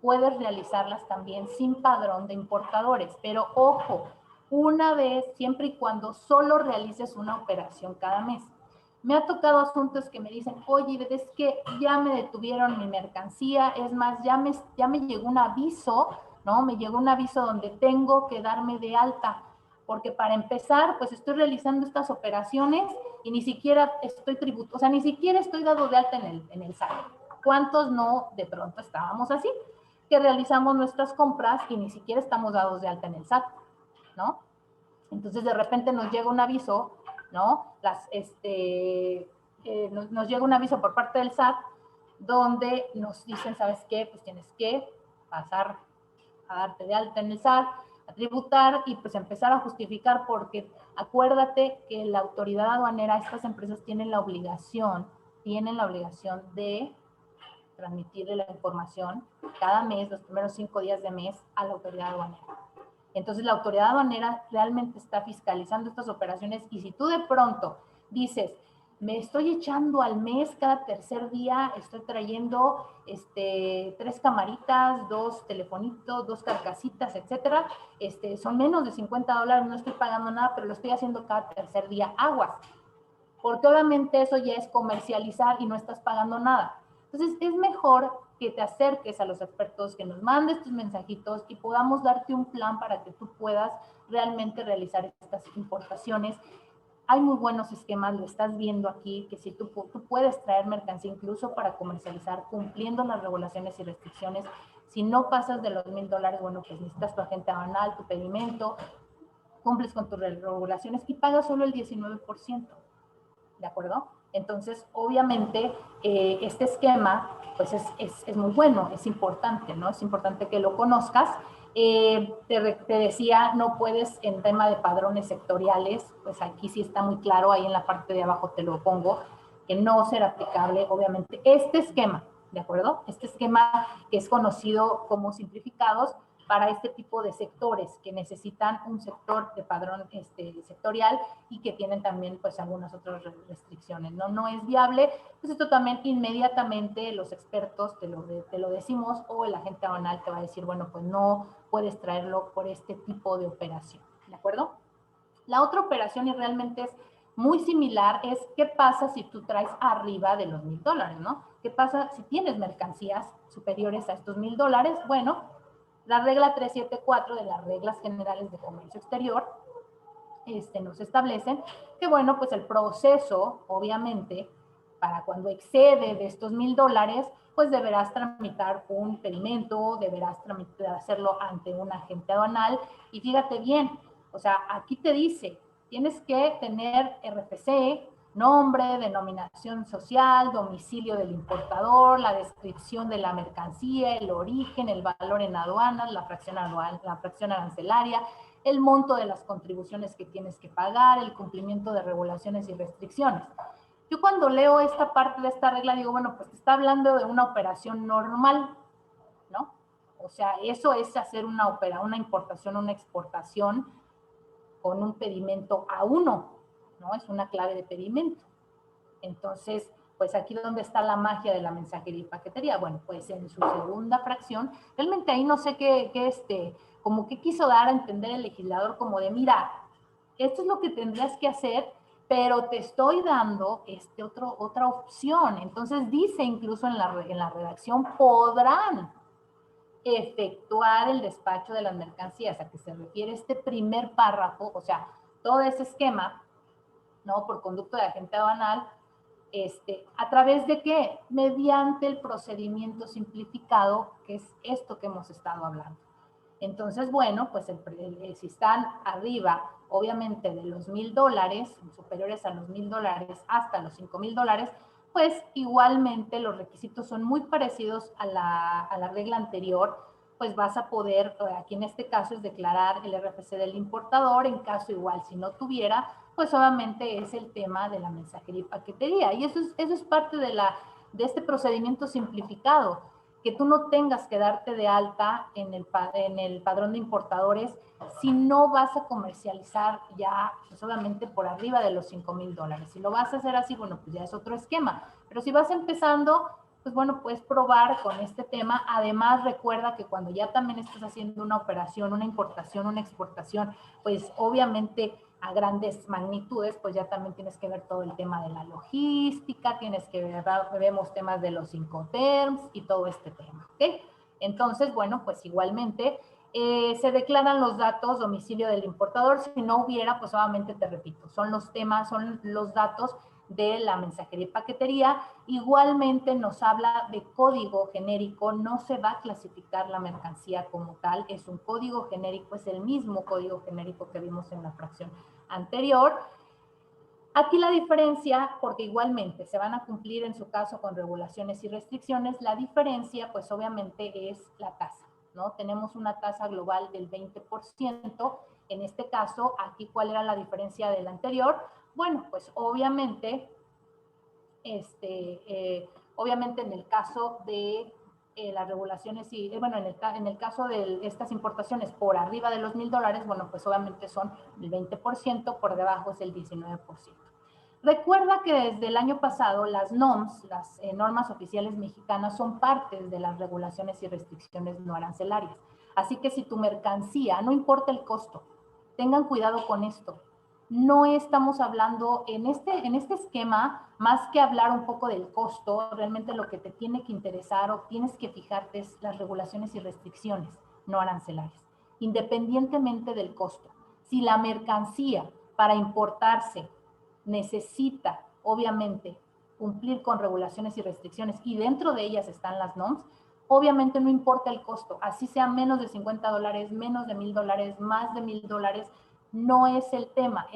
puedes realizarlas también sin padrón de importadores. Pero ojo, una vez, siempre y cuando solo realices una operación cada mes. Me ha tocado asuntos que me dicen, oye, es que ya me detuvieron mi mercancía, es más, ya me llegó un aviso, ¿no? Me llegó un aviso donde tengo que darme de alta, porque para empezar, pues estoy realizando estas operaciones y ni siquiera estoy o sea, ni siquiera estoy dado de alta en el SAT. ¿Cuántos no de pronto estábamos así? Que realizamos nuestras compras y ni siquiera estamos dados de alta en el SAT, ¿no? Entonces de repente nos llega un aviso, ¿no? Nos llega un aviso por parte del SAT donde nos dicen, ¿sabes qué? Pues tienes que pasar a darte de alta en el SAT, a tributar y pues empezar a justificar, porque acuérdate que la autoridad aduanera, estas empresas tienen la obligación de transmitirle la información cada mes, los primeros 5 días de mes, a la autoridad aduanera. Entonces, la autoridad aduanera realmente está fiscalizando estas operaciones y si tú de pronto dices, me estoy echando al mes, cada tercer día estoy trayendo 3 camaritas, 2 telefonitos, 2 carcasitas, etcétera, son menos de $50, no estoy pagando nada, pero lo estoy haciendo cada tercer día, aguas, porque obviamente eso ya es comercializar y no estás pagando nada. Entonces, es mejor que te acerques a los expertos, que nos mandes tus mensajitos y podamos darte un plan para que tú puedas realmente realizar estas importaciones. Hay muy buenos esquemas, lo estás viendo aquí, que si tú puedes traer mercancía incluso para comercializar cumpliendo las regulaciones y restricciones. Si no pasas de los $1,000, bueno, pues necesitas tu agente aduanal, tu pedimento, cumples con tus regulaciones y pagas solo el 19%. ¿De acuerdo? Entonces, obviamente, este esquema, pues es muy bueno, es importante, ¿no? Es importante que lo conozcas. Te decía, no puedes en tema de padrones sectoriales, pues aquí sí está muy claro, ahí en la parte de abajo te lo pongo, que no será aplicable, obviamente, este esquema, ¿de acuerdo? Este esquema que es conocido como simplificados, para este tipo de sectores que necesitan un sector de padrón sectorial y que tienen también pues algunas otras restricciones, ¿no? No es viable, pues esto también inmediatamente los expertos te lo decimos, o el agente aduanal te va a decir, bueno, pues no puedes traerlo por este tipo de operación, ¿de acuerdo? La otra operación, y realmente es muy similar, es qué pasa si tú traes arriba de los $1,000, ¿no? ¿Qué pasa si tienes mercancías superiores a estos $1,000? Bueno, la regla 374 de las reglas generales de comercio exterior nos establecen que, bueno, pues el proceso, obviamente, para cuando excede de estos $1,000, pues deberás tramitar un pedimento, deberás hacerlo ante un agente aduanal. Y fíjate bien, o sea, aquí te dice, tienes que tener RFC, nombre, denominación social, domicilio del importador, la descripción de la mercancía, el origen, el valor en aduanas, la fracción arancelaria, el monto de las contribuciones que tienes que pagar, el cumplimiento de regulaciones y restricciones. Yo cuando leo esta parte de esta regla digo, bueno, pues está hablando de una operación normal, ¿no? O sea, eso es hacer una importación, una exportación con un pedimento A1, ¿no? Es una clave de pedimento. Entonces, pues aquí donde está la magia de la mensajería y paquetería. Bueno, pues en su segunda fracción, realmente ahí no sé como que quiso dar a entender el legislador como de, mira, esto es lo que tendrías que hacer, pero te estoy dando otra opción. Entonces dice incluso en la redacción, podrán efectuar el despacho de las mercancías, a que se refiere este primer párrafo, o sea, todo ese esquema, ¿no? Por conducto de agente aduanal, ¿a través de qué? Mediante el procedimiento simplificado, que es esto que hemos estado hablando. Entonces, bueno, pues si están arriba, obviamente, de los $1,000, superiores a los $1,000 hasta los $5,000, pues igualmente los requisitos son muy parecidos a la regla anterior. Pues vas a poder, aquí en este caso es declarar el RFC del importador. En caso igual, si no tuviera, pues obviamente es el tema de la mensajería y paquetería. Y eso es parte de este procedimiento simplificado, que tú no tengas que darte de alta en el padrón de importadores si no vas a comercializar ya solamente por arriba de los $5,000. Si lo vas a hacer así, bueno, pues ya es otro esquema. Pero si vas empezando, pues bueno, puedes probar con este tema. Además, recuerda que cuando ya también estás haciendo una operación, una importación, una exportación, pues obviamente a grandes magnitudes, pues ya también tienes que ver todo el tema de la logística, tienes que ver, vemos temas de los Incoterms y todo este tema, ¿ok? Entonces, bueno, pues igualmente se declaran los datos, domicilio del importador. Si no hubiera, pues obviamente te repito, son los datos de la mensajería y paquetería. Igualmente nos habla de código genérico, no se va a clasificar la mercancía como tal, es un código genérico, es el mismo código genérico que vimos en la fracción anterior. Aquí la diferencia, porque igualmente se van a cumplir en su caso con regulaciones y restricciones, la diferencia pues obviamente es la tasa, ¿no? Tenemos una tasa global del 20%, en este caso, aquí ¿cuál era la diferencia del anterior? Bueno, pues obviamente, obviamente en el caso de las regulaciones y, bueno, en el caso de estas importaciones por arriba de los $1,000, bueno, pues obviamente son el 20%, por debajo es el 19%. Recuerda que desde el año pasado las NOMS, las normas oficiales mexicanas, son partes de las regulaciones y restricciones no arancelarias. Así que si tu mercancía, no importa el costo, tengan cuidado con esto. No estamos hablando en este esquema, más que hablar un poco del costo, realmente lo que te tiene que interesar o tienes que fijarte es las regulaciones y restricciones no arancelarias, independientemente del costo. Si la mercancía para importarse necesita, obviamente, cumplir con regulaciones y restricciones, y dentro de ellas están las NOMS, obviamente no importa el costo, así sea menos de $50, menos de $1,000, más de $1,000, no es el tema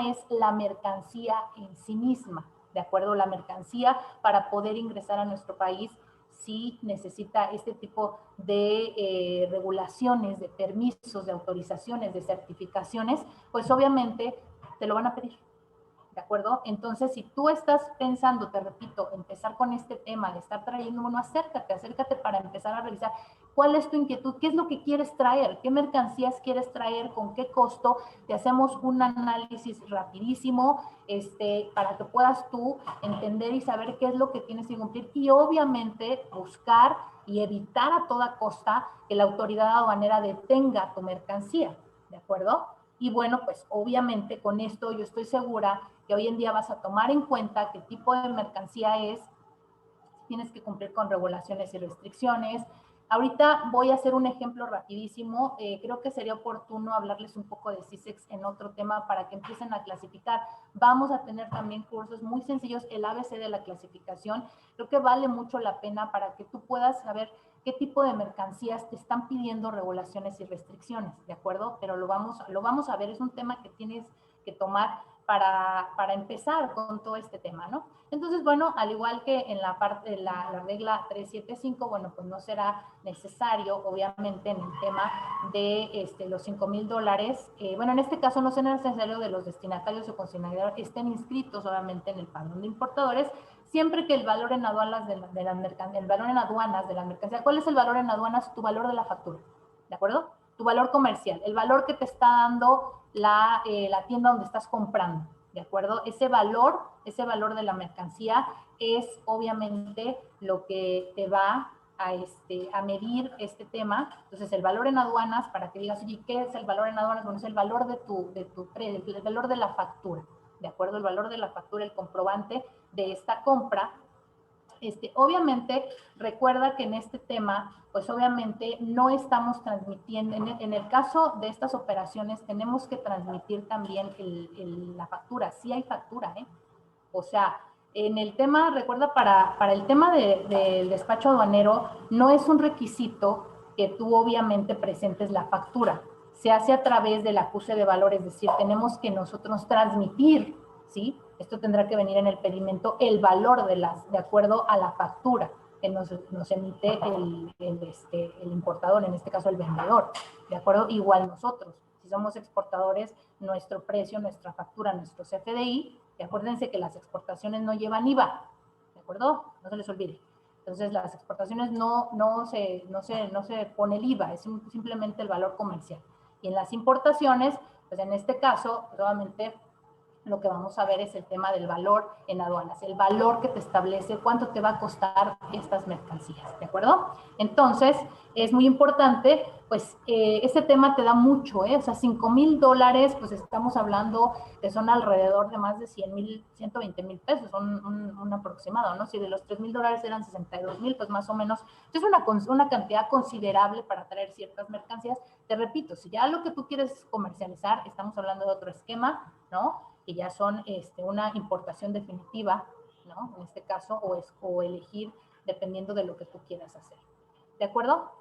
es la mercancía en sí misma, ¿de acuerdo? La mercancía para poder ingresar a nuestro país sí necesita este tipo de regulaciones, de permisos, de autorizaciones, de certificaciones, pues obviamente te lo van a pedir. ¿De acuerdo? Entonces, si tú estás pensando, te repito, empezar con este tema de estar trayendo, bueno, acércate para empezar a revisar ¿Cuál es tu inquietud? ¿Qué es lo que quieres traer? ¿Qué mercancías quieres traer? ¿Con qué costo? Te hacemos un análisis rapidísimo para que puedas tú entender y saber qué es lo que tienes que cumplir y obviamente buscar y evitar a toda costa que la autoridad aduanera detenga tu mercancía, ¿de acuerdo? Y bueno, pues obviamente con esto yo estoy segura que hoy en día vas a tomar en cuenta qué tipo de mercancía es, tienes que cumplir con regulaciones y restricciones. Ahorita voy a hacer un ejemplo rapidísimo. Creo que sería oportuno hablarles un poco de CISEX en otro tema para que empiecen a clasificar. Vamos a tener también cursos muy sencillos, el ABC de la clasificación. Creo que vale mucho la pena para que tú puedas saber qué tipo de mercancías te están pidiendo regulaciones y restricciones, ¿de acuerdo? Pero lo vamos a ver, es un tema que tienes que tomar para empezar con todo este tema, ¿no? Entonces, bueno, al igual que en la parte de la regla 375, bueno, pues no será necesario, obviamente, en el tema de los $5,000. Bueno, en este caso no será necesario de los destinatarios o consignadores estén inscritos, obviamente, en el padrón de importadores, siempre que el valor en aduanas de las mercancías, ¿cuál es el valor en aduanas? Tu valor de la factura, ¿de acuerdo? Tu valor comercial, el valor que te está dando la tienda donde estás comprando, ¿de acuerdo? Ese valor de la mercancía es obviamente lo que te va a medir este tema. Entonces, el valor en aduanas, para que digas, oye, ¿qué es el valor en aduanas? Bueno, es el valor el valor de la factura, ¿de acuerdo? El valor de la factura, el comprobante de esta compra. Obviamente, recuerda que en este tema, pues obviamente no estamos transmitiendo, en el caso de estas operaciones, tenemos que transmitir también la factura. Sí hay factura, ¿eh? O sea, en el tema, recuerda, para el tema del despacho aduanero, no es un requisito que tú obviamente presentes la factura. Se hace a través del acuse de valor, es decir, tenemos que nosotros transmitir, ¿sí? Esto tendrá que venir en el pedimento, el valor de acuerdo a la factura que nos emite el importador, en este caso el vendedor, ¿de acuerdo? Igual nosotros, si somos exportadores, nuestro precio, nuestra factura, nuestro CFDI, y acuérdense que las exportaciones no llevan IVA, ¿de acuerdo? No se les olvide. Entonces, las exportaciones no se pone el IVA, es simplemente el valor comercial. Y en las importaciones, pues en este caso, nuevamente, lo que vamos a ver es el tema del valor en aduanas, el valor que te establece cuánto te va a costar estas mercancías, ¿de acuerdo? Entonces, es muy importante, pues, este tema te da mucho, o sea, $5,000, pues estamos hablando que son alrededor de más de 120,000 pesos, un aproximado, ¿no? Si de los $3,000 eran 62,000, pues más o menos, es una cantidad considerable para traer ciertas mercancías. Te repito, si ya lo que tú quieres comercializar, estamos hablando de otro esquema, ¿no? Que ya son una importación definitiva, ¿no? En este caso, o elegir dependiendo de lo que tú quieras hacer. ¿De acuerdo?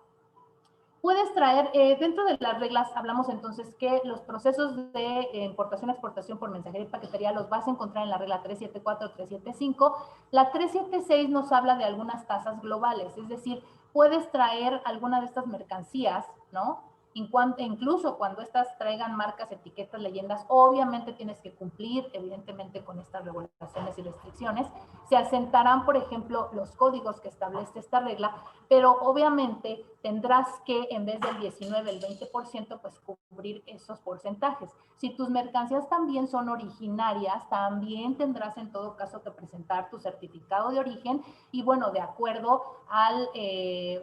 Puedes traer, dentro de las reglas, hablamos entonces que los procesos de importación, exportación por mensajería y paquetería los vas a encontrar en la regla 374, 375. La 376 nos habla de algunas tasas globales, es decir, puedes traer alguna de estas mercancías, ¿no? Incluso cuando estas traigan marcas, etiquetas, leyendas, obviamente tienes que cumplir, evidentemente, con estas regulaciones y restricciones. Se asentarán, por ejemplo, los códigos que establece esta regla, pero obviamente tendrás que, en vez del 19, el 20%, pues cubrir esos porcentajes. Si tus mercancías también son originarias, también tendrás en todo caso que presentar tu certificado de origen y, bueno, de acuerdo al,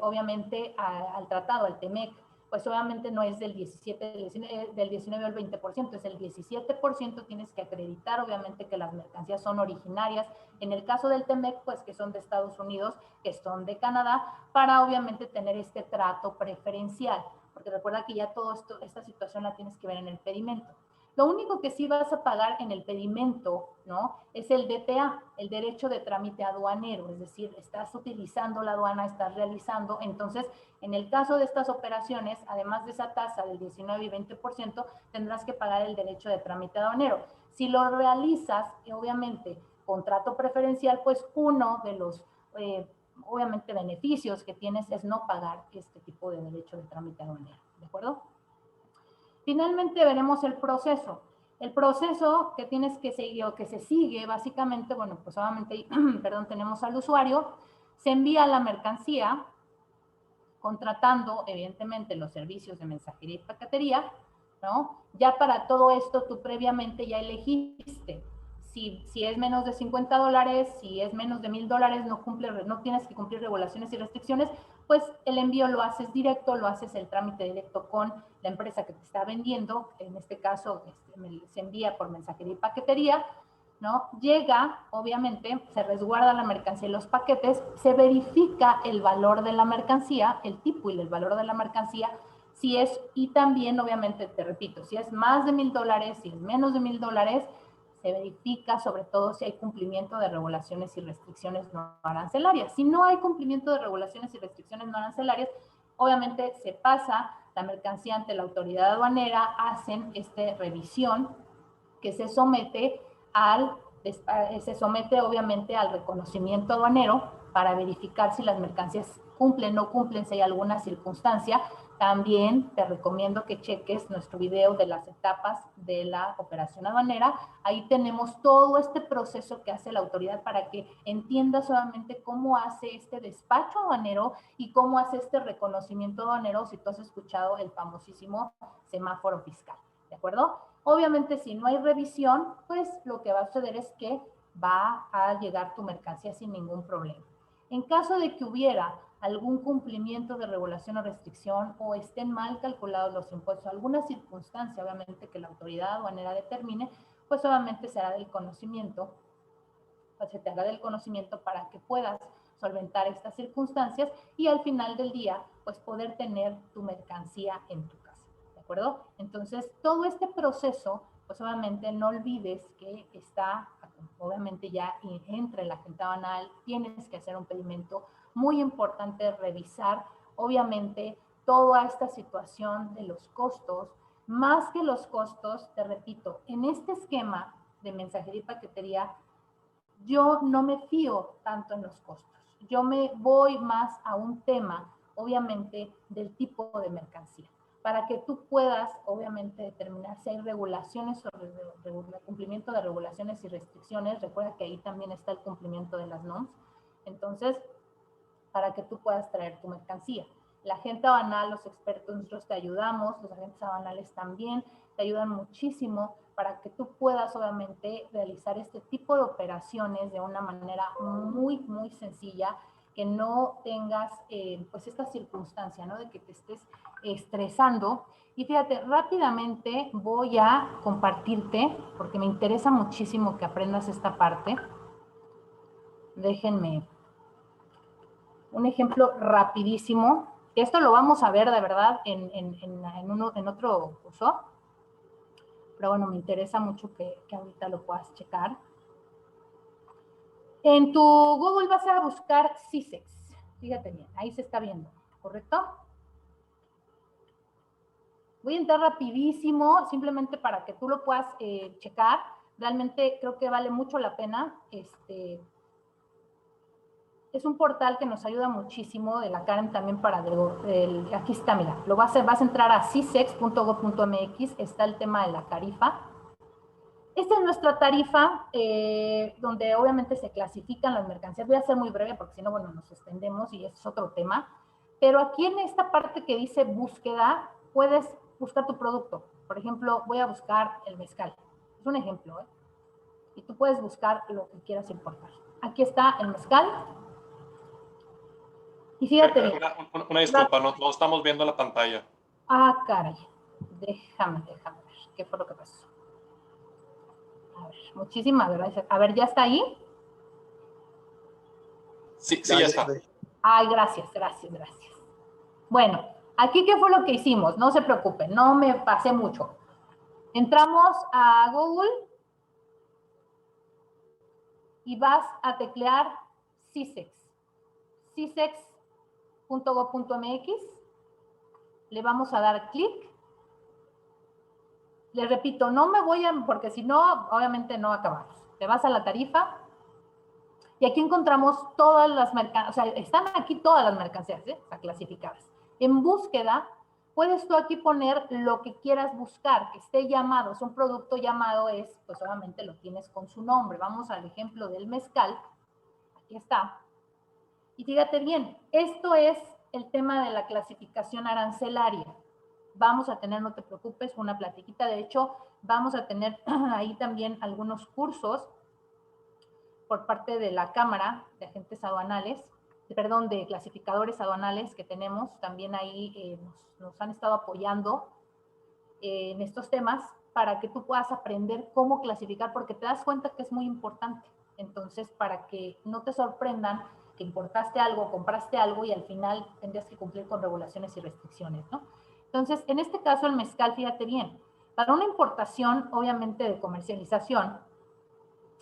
obviamente, al tratado, al TEMEC, pues obviamente no es del 19 al 20%, es el 17%, tienes que acreditar obviamente que las mercancías son originarias, en el caso del TEMEC, pues que son de Estados Unidos, que son de Canadá, para obviamente tener este trato preferencial, porque recuerda que ya esta situación la tienes que ver en el pedimento. Lo único que sí vas a pagar en el pedimento, ¿no? Es el DTA, el derecho de trámite aduanero, es decir, estás utilizando la aduana, estás realizando, entonces, en el caso de estas operaciones, además de esa tasa del 19 y 20%, tendrás que pagar el derecho de trámite aduanero. Si lo realizas, obviamente, contrato preferencial, pues uno de los, obviamente, beneficios que tienes es no pagar este tipo de derecho de trámite aduanero, ¿de acuerdo? Finalmente veremos el proceso. El proceso que tienes que seguir o que se sigue, básicamente, bueno, pues obviamente, perdón, tenemos al usuario, se envía la mercancía contratando, evidentemente, los servicios de mensajería y paquetería, ¿no? Ya para todo esto, tú previamente ya elegiste si es menos de $50, si es menos de $1,000, no tienes que cumplir regulaciones y restricciones, pues el envío lo haces directo, lo haces el trámite directo con la empresa que te está vendiendo, en este caso se envía por mensajería y paquetería, ¿no? Llega, obviamente, se resguarda la mercancía y los paquetes, se verifica el valor de la mercancía, el tipo y el valor de la mercancía, si es, y también, obviamente, te repito, si es más de $1,000, si es menos de $1,000, se verifica sobre todo si hay cumplimiento de regulaciones y restricciones no arancelarias. Si no hay cumplimiento de regulaciones y restricciones no arancelarias, obviamente se pasa la mercancía ante la autoridad aduanera, hacen esta revisión que se somete obviamente al reconocimiento aduanero para verificar si las mercancías cumplen o no cumplen, si hay alguna circunstancia. También te recomiendo que cheques nuestro video de las etapas de la operación aduanera. Ahí tenemos todo este proceso que hace la autoridad para que entiendas solamente cómo hace este despacho aduanero y cómo hace este reconocimiento aduanero, si tú has escuchado el famosísimo semáforo fiscal, ¿de acuerdo? Obviamente, si no hay revisión, pues lo que va a suceder es que va a llegar tu mercancía sin ningún problema. En caso de que hubiera algún cumplimiento de regulación o restricción o estén mal calculados los impuestos, alguna circunstancia, obviamente, que la autoridad aduanera determine, pues obviamente se hará del conocimiento, pues se te hará del conocimiento para que puedas solventar estas circunstancias y al final del día, pues poder tener tu mercancía en tu casa, ¿de acuerdo? Entonces, todo este proceso, pues obviamente no olvides que está, obviamente ya entra en la agenda aduanal, tienes que hacer un pedimento. Muy importante revisar, obviamente, toda esta situación de los costos. Más que los costos, te repito, en este esquema de mensajería y paquetería, yo no me fío tanto en los costos. Yo me voy más a un tema, obviamente, del tipo de mercancía, para que tú puedas, obviamente, determinar si hay regulaciones sobre el cumplimiento de regulaciones y restricciones. Recuerda que ahí también está el cumplimiento de las NOMS. Entonces, para que tú puedas traer tu mercancía. La agente aduanal, los expertos, nosotros te ayudamos, los agentes aduanales también te ayudan muchísimo para que tú puedas, obviamente, realizar este tipo de operaciones de una manera muy, muy sencilla, que no tengas, pues, esta circunstancia, ¿no? De que te estés estresando. Y fíjate, rápidamente voy a compartirte, porque me interesa muchísimo que aprendas esta parte. Déjenme un ejemplo rapidísimo. Esto lo vamos a ver de verdad en otro curso, pero bueno, me interesa mucho que ahorita lo puedas checar. En tu Google vas a buscar CISEX. Fíjate bien, ahí se está viendo, ¿correcto? Voy a entrar rapidísimo, simplemente para que tú lo puedas checar. Realmente creo que vale mucho la pena. Es un portal que nos ayuda muchísimo, de la Karen también para aquí está, mira, vas a entrar a cisex.gov.mx, está el tema de la tarifa. Esta es nuestra tarifa, donde obviamente se clasifican las mercancías. Voy a ser muy breve porque si no, bueno, nos extendemos y ese es otro tema. Pero aquí en esta parte que dice búsqueda, puedes buscar tu producto. Por ejemplo, voy a buscar el mezcal. Es un ejemplo, ¿eh? Y tú puedes buscar lo que quieras importar. Aquí está el mezcal. Y fíjate bien. Una disculpa, no estamos viendo la pantalla. Ah, caray. Déjame ver. ¿Qué fue lo que pasó? A ver, muchísimas gracias. A ver, ¿ya está ahí? Sí, ya está. Ay, gracias. Bueno, aquí ¿qué fue lo que hicimos? No se preocupen, no me pasé mucho. Entramos a Google y vas a teclear CISEX. cisex.gov.mx. Le vamos a dar clic. Les repito, no me voy a, porque si no, obviamente no acabamos. Te vas a la tarifa y aquí encontramos todas las mercancías, o sea, están aquí todas las mercancías, o sea, clasificadas. En búsqueda, puedes tú aquí poner lo que quieras buscar, que esté llamado, es un producto llamado, pues obviamente lo tienes con su nombre. Vamos al ejemplo del mezcal, aquí está. Y fíjate bien, esto es el tema de la clasificación arancelaria. Vamos a tener, no te preocupes, una platiquita. De hecho, vamos a tener ahí también algunos cursos por parte de la Cámara de Agentes Aduanales, perdón, de clasificadores aduanales que tenemos. También ahí nos han estado apoyando en estos temas para que tú puedas aprender cómo clasificar, porque te das cuenta que es muy importante. Entonces, para que no te sorprendan que importaste algo, compraste algo y al final tendrías que cumplir con regulaciones y restricciones, ¿no? Entonces, en este caso, el mezcal, fíjate bien, para una importación, obviamente, de comercialización,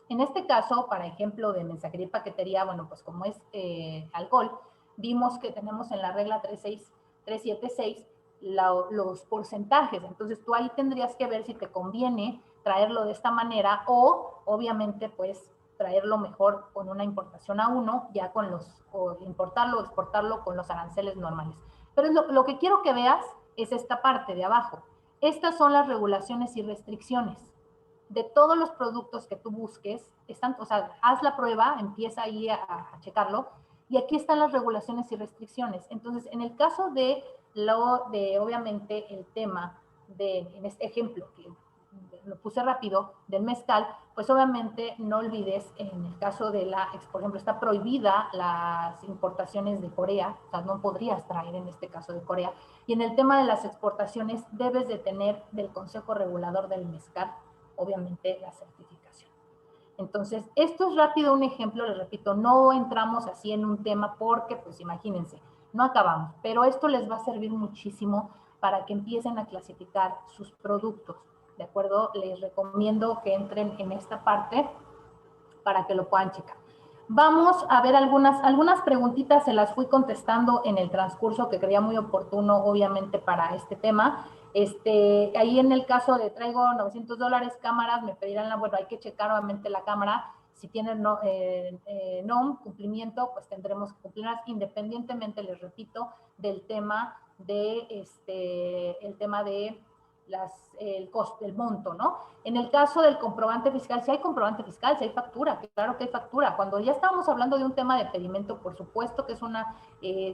en este caso, para ejemplo de mensajería y paquetería, bueno, pues como es alcohol, vimos que tenemos en la regla 376 los porcentajes. Entonces, tú ahí tendrías que ver si te conviene traerlo de esta manera o, obviamente, pues traerlo mejor con una importación a uno, ya con o importarlo o exportarlo con los aranceles normales. Pero lo que quiero que veas es esta parte de abajo. Estas son las regulaciones y restricciones. De todos los productos que tú busques, o sea, haz la prueba, empieza ahí a checarlo, y aquí están las regulaciones y restricciones. Entonces, en el caso de obviamente, el tema en este ejemplo, que lo puse rápido, del mezcal, pues obviamente no olvides, en el caso de por ejemplo, está prohibida las importaciones de Corea, o sea, no podrías traer en este caso de Corea, y en el tema de las exportaciones debes de tener del Consejo Regulador del Mezcal, obviamente, la certificación. Entonces, esto es rápido un ejemplo, les repito, no entramos así en un tema porque, pues imagínense, no acabamos, pero esto les va a servir muchísimo para que empiecen a clasificar sus productos, ¿de acuerdo? Les recomiendo que entren en esta parte para que lo puedan checar. Vamos a ver algunas preguntitas, se las fui contestando en el transcurso que creía muy oportuno, obviamente, para este tema. Ahí en el caso de traigo $900 cámaras, me pedirán, bueno, hay que checar obviamente la cámara, si tienen NOM, cumplimiento, pues tendremos que cumplirlas independientemente, les repito, del tema de, el tema de el costo, el monto, ¿no? En el caso del comprobante fiscal, si hay comprobante fiscal, si hay factura, claro que hay factura. Cuando ya estábamos hablando de un tema de pedimento, por supuesto que es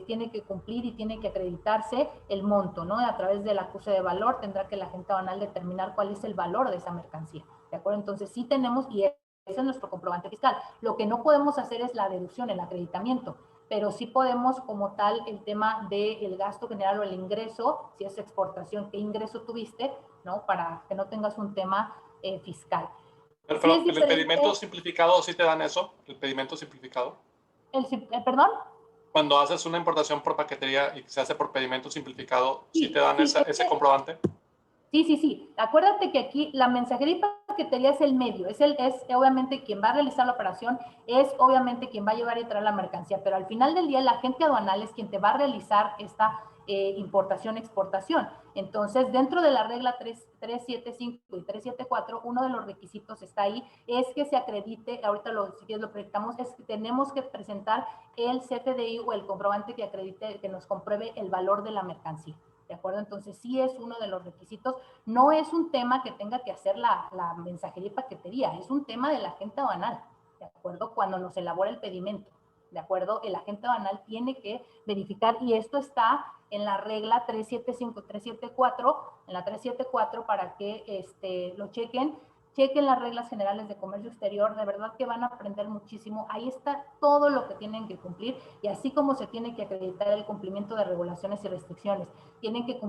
tiene que cumplir y tiene que acreditarse el monto, ¿no? A través del acuse de valor tendrá que el agente aduanal determinar cuál es el valor de esa mercancía, ¿de acuerdo? Entonces sí tenemos, y ese es nuestro comprobante fiscal. Lo que no podemos hacer es la deducción, el acreditamiento, pero sí podemos como tal el tema del gasto general o el ingreso, si es exportación, qué ingreso tuviste, ¿no? Para que no tengas un tema fiscal. Pero sí, el pedimento simplificado, ¿sí te dan eso? ¿El pedimento simplificado? ¿Perdón? Cuando haces una importación por paquetería y se hace por pedimento simplificado, ¿sí te dan ese comprobante? Sí. Acuérdate que aquí la mensajería y paquetería es el medio, es obviamente quien va a realizar la operación, es obviamente quien va a llevar y traer la mercancía, pero al final del día el agente aduanal es quien te va a realizar esta importación, exportación. Entonces, dentro de la regla 375 y 374, uno de los requisitos está ahí, es que se acredite, ahorita si quieres lo proyectamos, es que tenemos que presentar el CFDI o el comprobante que acredite, que nos compruebe el valor de la mercancía. ¿De acuerdo? Entonces, sí es uno de los requisitos. No es un tema que tenga que hacer la mensajería y paquetería, es un tema del agente aduanal, ¿de acuerdo? Cuando nos elabora el pedimento, ¿de acuerdo? El agente aduanal tiene que verificar, y esto está en la regla 375, 374, en la 374 para que lo chequen las reglas generales de comercio exterior, de verdad que van a aprender muchísimo. Ahí está todo lo que tienen que cumplir, y así como se tiene que acreditar el cumplimiento de regulaciones y restricciones, tienen que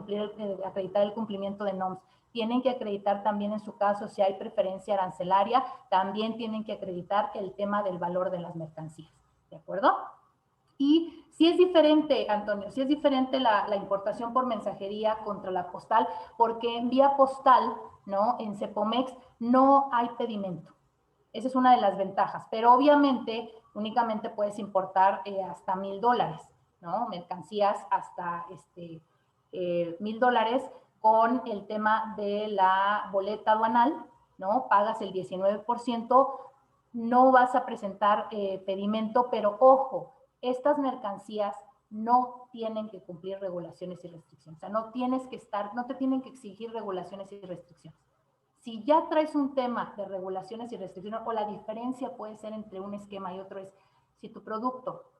acreditar el cumplimiento de NOMS, tienen que acreditar también en su caso si hay preferencia arancelaria, también tienen que acreditar el tema del valor de las mercancías, ¿de acuerdo? Y sí es diferente, Antonio, sí es diferente la importación por mensajería contra la postal, porque en vía postal, ¿no? En Cepomex no hay pedimento. Esa es una de las ventajas, pero obviamente únicamente puedes importar hasta $1,000, ¿no? Mercancías hasta $1,000 con el tema de la boleta aduanal, ¿no? Pagas el 19%, no vas a presentar pedimento, pero ojo, estas mercancías no tienen que cumplir regulaciones y restricciones. O sea, no te tienen que exigir regulaciones y restricciones. Si ya traes un tema de regulaciones y restricciones, o la diferencia puede ser entre un esquema y otro, es si tu producto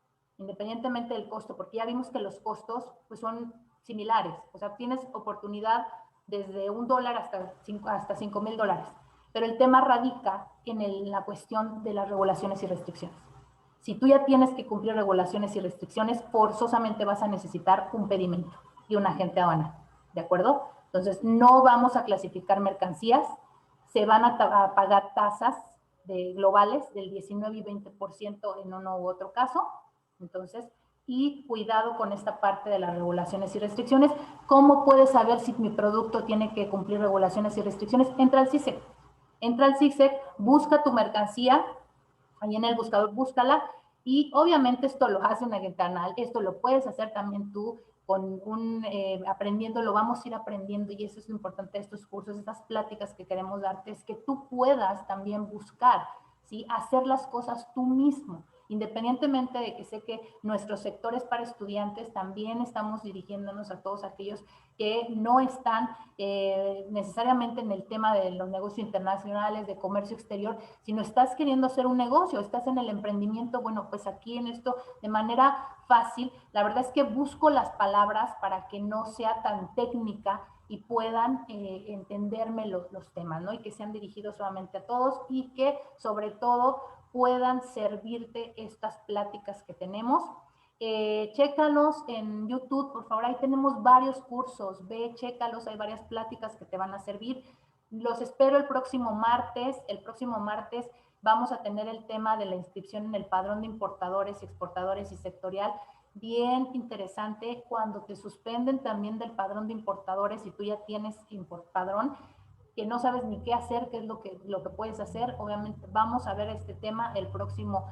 independientemente del costo, porque ya vimos que los costos pues, son similares. O sea, tienes oportunidad desde $1 hasta $5,000. Pero el tema radica en la cuestión de las regulaciones y restricciones. Si tú ya tienes que cumplir regulaciones y restricciones, forzosamente vas a necesitar un pedimento y un agente aduanal, ¿de acuerdo? Entonces, no vamos a clasificar mercancías, se van a pagar tasas globales del 19 y 20% en uno u otro caso. Entonces, y cuidado con esta parte de las regulaciones y restricciones. ¿Cómo puedes saber si mi producto tiene que cumplir regulaciones y restricciones? Entra al CISEC. Entra al CISEC, busca tu mercancía, ahí en el buscador búscala, y obviamente esto lo hace un agente aduanal, esto lo puedes hacer también tú con aprendiendo, lo vamos a ir aprendiendo, y eso es lo importante de estos cursos, estas pláticas que queremos darte, es que tú puedas también buscar, ¿sí? Hacer las cosas tú mismo, independientemente de que sé que nuestros sectores para estudiantes también estamos dirigiéndonos a todos aquellos que no están necesariamente en el tema de los negocios internacionales, de comercio exterior, sino estás queriendo hacer un negocio, estás en el emprendimiento, bueno, pues aquí en esto de manera fácil, la verdad es que busco las palabras para que no sea tan técnica y puedan entenderme los temas, ¿no? Y que sean dirigidos solamente a todos y que sobre todo puedan servirte estas pláticas que tenemos. Chécalos en YouTube, por favor, ahí tenemos varios cursos, ve, chécalos, hay varias pláticas que te van a servir. Los espero el próximo martes. El próximo martes vamos a tener el tema de la inscripción en el padrón de importadores, exportadores y sectorial. Bien interesante, cuando te suspenden también del padrón de importadores y tú ya tienes padrón, que no sabes ni qué hacer, qué es lo que puedes hacer. Obviamente vamos a ver este tema el próximo